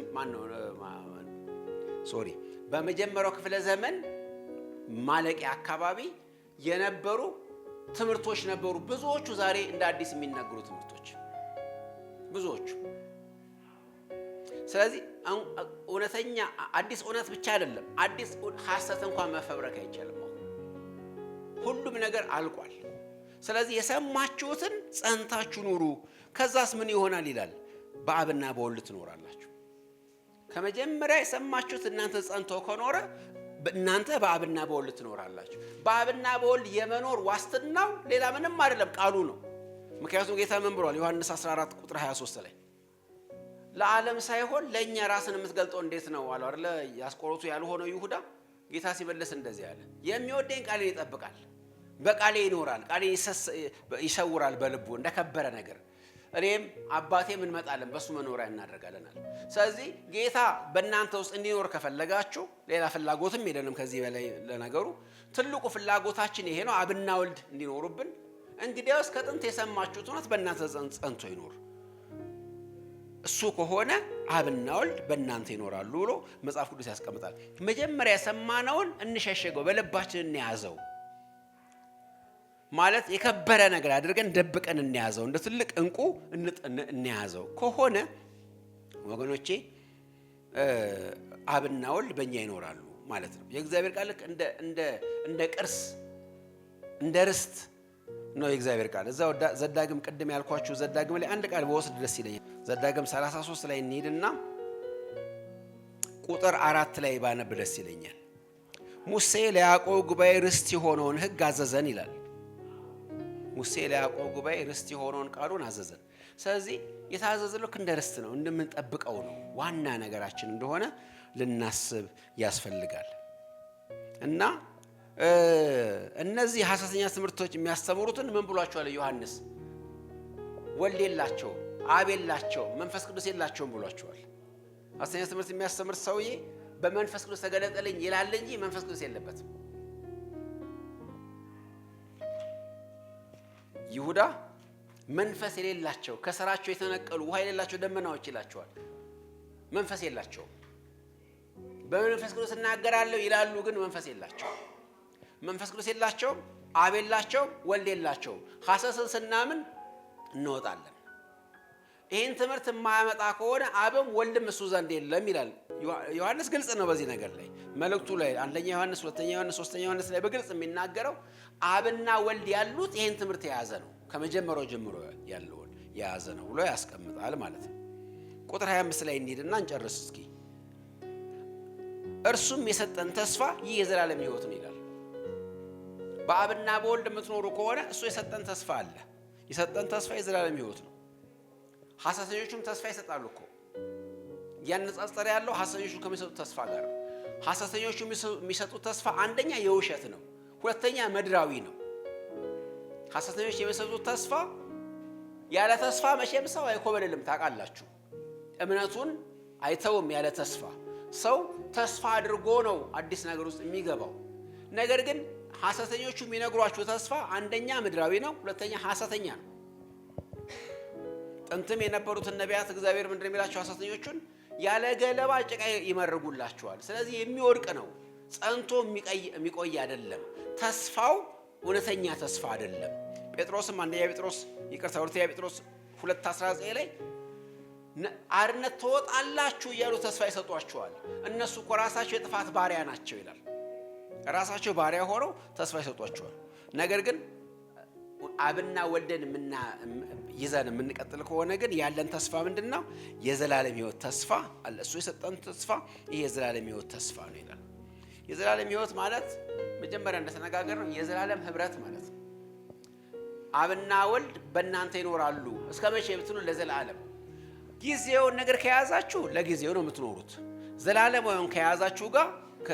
በመጀመሪያው ክፍለ ዘመን ማለቂያ አካባቢ የነበሩ ትምህርቶች ነበሩ። ብዙዎቹ ዛሬ እንደ አዲስ የሚናገሩ ትምህርቶች ብዙዎቹ። ስለዚህ እውነተኛ አዲስ እውነት ብቻ አይደለም፣ አዲስ ሐሰት እንኳን መፈብረክ አይቻልም። ሁሉም ነገር አልቋል። ስለዚህ የሰማችሁትን ጸንታችሁ ኑሩ። ከዛስ ምን ይሆናል ይላል? በአብና በወልድ ትኖራላችሁ። ከመጀመሪያ የሰማችሁት እናንተ ጸንቶ ከኖረ እናንተ በአብና በወልድ ትኖራላችሁ። በአብና በወልድ የመኖር ዋስትናው ሌላ ምንም አይደለም፣ ቃሉ ነው። ምክንያቱም ጌታ ምን ብሏል? ዮሐንስ 14 ቁጥር 23 ላይ ለዓለም ሳይሆን ለእኛ ራስን የምትገልጠው እንዴት ነው አለው አይደለ? ያስቆሮቱ ያልሆነው ይሁዳ ጌታ ሲመለስ እንደዚህ አለ፣ የሚወደኝ ቃሌን ይጠብቃል፣ በቃሌ ይኖራል፣ ቃሌን ይሰውራል በልቡ እንደከበረ ነገር። እኔም አባቴም እንመጣለን በሱ መኖሪያ እናደርጋለን አለ። ስለዚህ ጌታ በእናንተ ውስጥ እንዲኖር ከፈለጋችሁ ሌላ ፍላጎትም የለንም ከዚህ በላይ። ለነገሩ ትልቁ ፍላጎታችን ይሄ ነው፣ አብና ወልድ እንዲኖሩብን። እንግዲያውስ ከጥንት የሰማችሁት እውነት በእናንተ ጸንቶ ይኖር። እሱ ከሆነ አብና ወልድ በእናንተ ይኖራሉ ብሎ መጽሐፍ ቅዱስ ያስቀምጣል። መጀመሪያ የሰማነውን እንሸሸገው፣ በልባችን እንያዘው ማለት የከበረ ነገር አድርገን ደብቀን እንያዘው፣ እንደ ትልቅ እንቁ እንያዘው ከሆነ ወገኖቼ አብና ወልድ በእኛ ይኖራሉ ማለት ነው። የእግዚአብሔር ቃል እንደ ቅርስ እንደ ርስት ነው የእግዚአብሔር ቃል። እዛው ዘዳግም ቅድም ያልኳችሁ ዘዳግም ላይ አንድ ቃል በወስድ ደስ ይለኛል። ዘዳግም 33 ላይ እንሂድና ቁጥር 4 ላይ ባነብ ደስ ይለኛል። ሙሴ ለያዕቆብ ጉባኤ ርስት የሆነውን ሕግ አዘዘን ይላል። ሙሴ ለያዕቆብ ጉባኤ ርስት የሆነውን ቃሉን አዘዘን። ስለዚህ የታዘዘው ልክ እንደ ርስት ነው፣ እንደምንጠብቀው ነው፣ ዋና ነገራችን እንደሆነ ልናስብ ያስፈልጋል። እና እነዚህ ሐሰተኛ ትምህርቶች የሚያስተምሩትን ምን ብሏቸዋል ዮሐንስ? ወልድ የላቸውም፣ አብ የላቸውም፣ መንፈስ ቅዱስ የላቸውም ብሏቸዋል። ሐሰተኛ ትምህርት የሚያስተምር ሰውዬ በመንፈስ ቅዱስ ተገለጠልኝ ይላል እንጂ መንፈስ ቅዱስ የለበትም። ይሁዳ መንፈስ የሌላቸው ከስራቸው የተነቀሉ ውሃ የሌላቸው ደመናዎች ይላቸዋል። መንፈስ የላቸውም። በመንፈስ ቅዱስ እናገራለሁ ይላሉ፣ ግን መንፈስ የላቸውም። መንፈስ ቅዱስ የላቸውም፣ አብ የላቸውም፣ ወልድ የላቸውም። ሐሰትን ስናምን እንወጣለን። ይህን ትምህርት የማያመጣ ከሆነ አብም ወልድም እሱ ዘንድ የለም ይላል ዮሐንስ። ግልጽ ነው በዚህ ነገር ላይ መልእክቱ ላይ አንደኛ ዮሐንስ፣ ሁለተኛ ዮሐንስ፣ ሶስተኛ ዮሐንስ ላይ በግልጽ የሚናገረው አብና ወልድ ያሉት ይህን ትምህርት የያዘ ነው፣ ከመጀመሪያው ጀምሮ ያለውን የያዘ ነው ብሎ ያስቀምጣል ማለት ነው። ቁጥር 25 ላይ እንሂድና እንጨርስ እስኪ። እርሱም የሰጠን ተስፋ ይህ የዘላለም ሕይወት ነው ይላል። በአብና በወልድ የምትኖሩ ከሆነ እሱ የሰጠን ተስፋ አለ። የሰጠን ተስፋ የዘላለም ሕይወት ነው። ሐሰተኞቹም ተስፋ ይሰጣሉ እኮ። ያነጻጸረ ያለው ሐሰተኞቹ ከሚሰጡት ተስፋ ጋር ነው። ሐሰተኞቹ የሚሰጡት ተስፋ አንደኛ የውሸት ነው፣ ሁለተኛ ምድራዊ ነው። ሐሰተኞች የሚሰጡት ተስፋ ያለ ተስፋ መቼም ሰው አይኮበልልም። ታውቃላችሁ፣ እምነቱን አይተውም ያለ ተስፋ። ሰው ተስፋ አድርጎ ነው አዲስ ነገር ውስጥ የሚገባው። ነገር ግን ሐሰተኞቹ የሚነግሯችሁ ተስፋ አንደኛ ምድራዊ ነው፣ ሁለተኛ ሐሰተኛ ነው። ጥንትም የነበሩትን ነቢያት እግዚአብሔር ምንድን የሚላቸው ሐሰተኞቹን ያለ ገለባ ጭቃ ይመርጉላቸዋል። ስለዚህ የሚወድቅ ነው፣ ጸንቶ የሚቆይ አይደለም። ተስፋው እውነተኛ ተስፋ አይደለም። ጴጥሮስም ሁለተኛ ጴጥሮስ 2:19 ላይ አርነት ትወጣላችሁ እያሉ ተስፋ ይሰጧቸዋል። እነሱ እኮ ራሳቸው የጥፋት ባሪያ ናቸው ይላል። ራሳቸው ባሪያ ሆነው ተስፋ ይሰጧቸዋል። ነገር ግን አብና ወልደን ይዘን የምንቀጥል ከሆነ ግን ያለን ተስፋ ምንድን ነው? የዘላለም ሕይወት ተስፋ አለ። እሱ የሰጠን ተስፋ ይሄ የዘላለም ሕይወት ተስፋ ነው ይላል። የዘላለም ሕይወት ማለት መጀመሪያ እንደተነጋገር ነው የዘላለም ህብረት ማለት ነው። አብና ወልድ በእናንተ ይኖራሉ እስከ መቼ ብትሉ ለዘላለም። ጊዜውን ነገር ከያዛችሁ ለጊዜው ነው የምትኖሩት። ዘላለማዊውን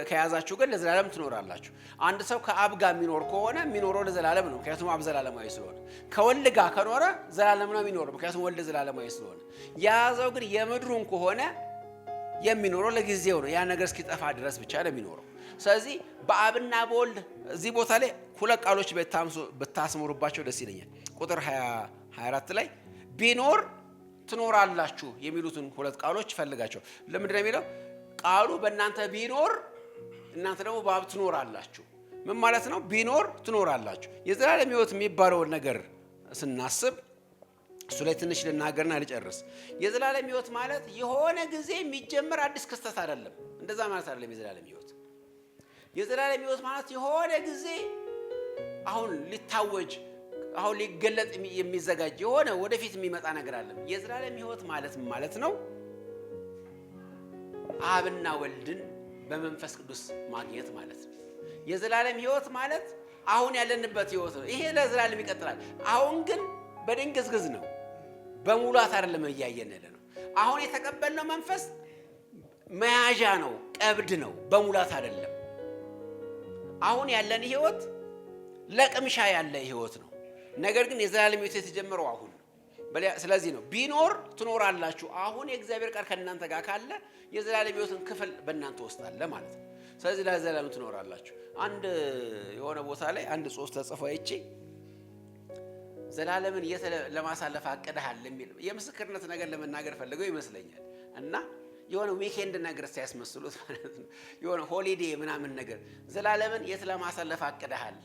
ከያዛችሁ ግን ለዘላለም ትኖራላችሁ። አንድ ሰው ከአብ ጋር የሚኖር ከሆነ የሚኖረው ለዘላለም ነው፣ ምክንያቱም አብ ዘላለማዊ ስለሆነ። ከወልድ ጋር ከኖረ ዘላለም ነው የሚኖረው፣ ምክንያቱም ወልድ ዘላለማዊ ስለሆነ። የያዘው ግን የምድሩን ከሆነ የሚኖረው ለጊዜው ነው፣ ያ ነገር እስኪጠፋ ድረስ ብቻ ነው የሚኖረው። ስለዚህ በአብና በወልድ እዚህ ቦታ ላይ ሁለት ቃሎች ብታስምሩባቸው ደስ ይለኛል። ቁጥር 24 ላይ ቢኖር ትኖራላችሁ የሚሉትን ሁለት ቃሎች ፈልጋቸው። ለምንድን ነው የሚለው? ቃሉ በእናንተ ቢኖር እናንተ ደግሞ በአብ ትኖራላችሁ። ምን ማለት ነው? ቢኖር ትኖራላችሁ። የዘላለም ሕይወት የሚባለውን ነገር ስናስብ እሱ ላይ ትንሽ ልናገርና ልጨርስ። የዘላለም ሕይወት ማለት የሆነ ጊዜ የሚጀመር አዲስ ክስተት አይደለም። እንደዛ ማለት አይደለም። የዘላለም ሕይወት ማለት የሆነ ጊዜ አሁን ሊታወጅ አሁን ሊገለጥ የሚዘጋጅ የሆነ ወደፊት የሚመጣ ነገር አለ። የዘላለም ሕይወት ማለት ነው አብና ወልድን በመንፈስ ቅዱስ ማግኘት ማለት ነው። የዘላለም ሕይወት ማለት አሁን ያለንበት ሕይወት ነው። ይሄ ለዘላለም ይቀጥላል። አሁን ግን በድንግዝግዝ ነው፣ በሙላት አይደለም እያየን ያለ ነው። አሁን የተቀበልነው መንፈስ መያዣ ነው፣ ቀብድ ነው፣ በሙላት አይደለም። አሁን ያለን ሕይወት ለቅምሻ ያለ ሕይወት ነው። ነገር ግን የዘላለም ሕይወት የተጀመረው አሁን ነው። ስለዚህ ነው ቢኖር ትኖራላችሁ። አሁን የእግዚአብሔር ቃል ከእናንተ ጋር ካለ የዘላለም ሕይወትን ክፍል በእናንተ ውስጥ አለ ማለት ነው። ስለዚህ ለዘላለም ትኖራላችሁ። አንድ የሆነ ቦታ ላይ አንድ ጽሑፍ ተጽፎ አይቼ ዘላለምን ለማሳለፍ አቅደሃል የሚል የምስክርነት ነገር ለመናገር ፈልገው ይመስለኛል። እና የሆነ ዊኬንድ ነገር ሲያስመስሉት ማለት ነው፣ የሆነ ሆሊዴ ምናምን ነገር ዘላለምን የት ለማሳለፍ አቅደሃል?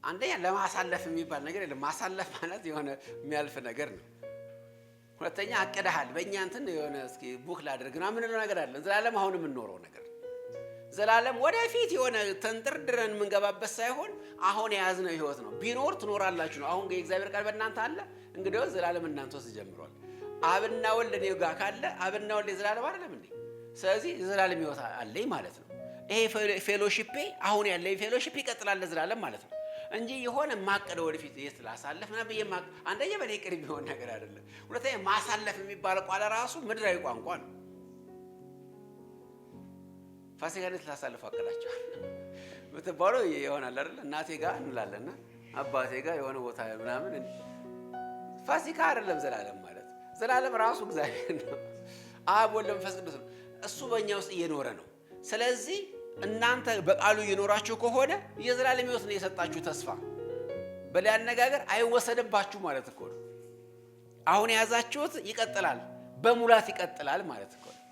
አንደኛ ለማሳለፍ የሚባል ነገር የለም። ማሳለፍ ማለት የሆነ የሚያልፍ ነገር ነው። ሁለተኛ አቅደሃል፣ በእኛ እንትን የሆነ እስኪ ቡክ ላድርግ ምናምን ነገር አለ። ዘላለም አሁን የምንኖረው ነገር ዘላለም ወደፊት የሆነ ተንጠርድረን የምንገባበት ሳይሆን አሁን የያዝነው ህይወት ነው። ቢኖር ትኖራላችሁ ነው። አሁን የእግዚአብሔር ቃል በእናንተ አለ። እንግዲህ ዘላለም እናንተ ውስጥ ጀምሯል። አብና ወልድ እኔ ጋር ካለ አብና ወልድ የዘላለም አይደለም እንዴ? ስለዚህ የዘላለም ህይወት አለኝ ማለት ነው። ይሄ ፌሎሺፕ አሁን ያለኝ ፌሎሺፕ ይቀጥላል ለዘላለም ማለት ነው እንጂ የሆነ ማቀደ ወደፊት የት ላሳለፍ እና በየማቅ አንደኛ በኔ ቅርብ የሚሆን ነገር አይደለም። ሁለተኛ ማሳለፍ የሚባለው ቃል ራሱ ምድራዊ ቋንቋ ነው። ፋሲካን ላሳልፍ አቀዳቸዋል ምትባለው ይሆናል አይደል? እናቴ ጋር እንላለና አባቴ ጋር የሆነ ቦታ ምናምን ፋሲካ አይደለም ዘላለም ማለት። ዘላለም ራሱ እግዚአብሔር ነው። አብ ወልድ መንፈስ ቅዱስ ነው። እሱ በእኛ ውስጥ እየኖረ ነው። ስለዚህ እናንተ በቃሉ እየኖራችሁ ከሆነ የዘላለም ህይወት ነው የሰጣችሁ ተስፋ። በሌላ አነጋገር አይወሰድባችሁ ማለት እኮ ነው። አሁን የያዛችሁት ይቀጥላል፣ በሙላት ይቀጥላል ማለት እኮ ነው።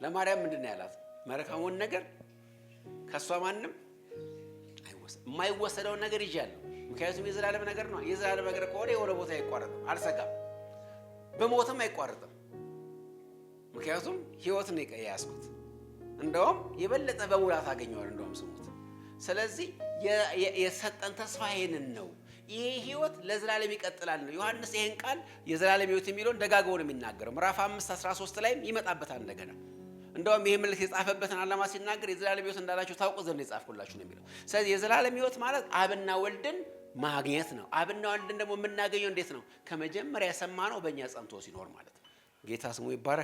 ለማርያም ምንድነው ያላት? መልካሙን ነገር ከሷ ማንም የማይወሰደውን ነገር ይዣለሁ። ምክንያቱም የዘላለም ነገር ነው። የዘላለም ነገር ከሆነ የሆነ ቦታ አይቋረጥም፣ አልሰጋም፣ በሞትም አይቋረጥም። ምክንያቱም ህይወት ነው የያዝኩት። እንደውም የበለጠ በሙላት አገኘዋል እንደውም ስሙት። ስለዚህ የሰጠን ተስፋ ይሄንን ነው። ይሄ ህይወት ለዘላለም ይቀጥላል ነው። ዮሐንስ ይሄን ቃል የዘላለም ህይወት የሚለውን ደጋግሞ ነው የሚናገረው። ምዕራፍ 5:13 ላይም ይመጣበታል እንደገና። እንደውም ይሄ መልእክት የጻፈበትን ዓላማ ሲናገር የዘላለም ህይወት እንዳላችሁ ታውቁ ዘንድ የጻፍኩላችሁ ነው የሚለው። ስለዚህ የዘላለም ህይወት ማለት አብና ወልድን ማግኘት ነው። አብና ወልድን ደግሞ የምናገኘው እንዴት ነው? ከመጀመሪያ የሰማነው በእኛ ጸንቶ ሲኖር ማለት ነው። ጌታ ስሙ ይባረክ።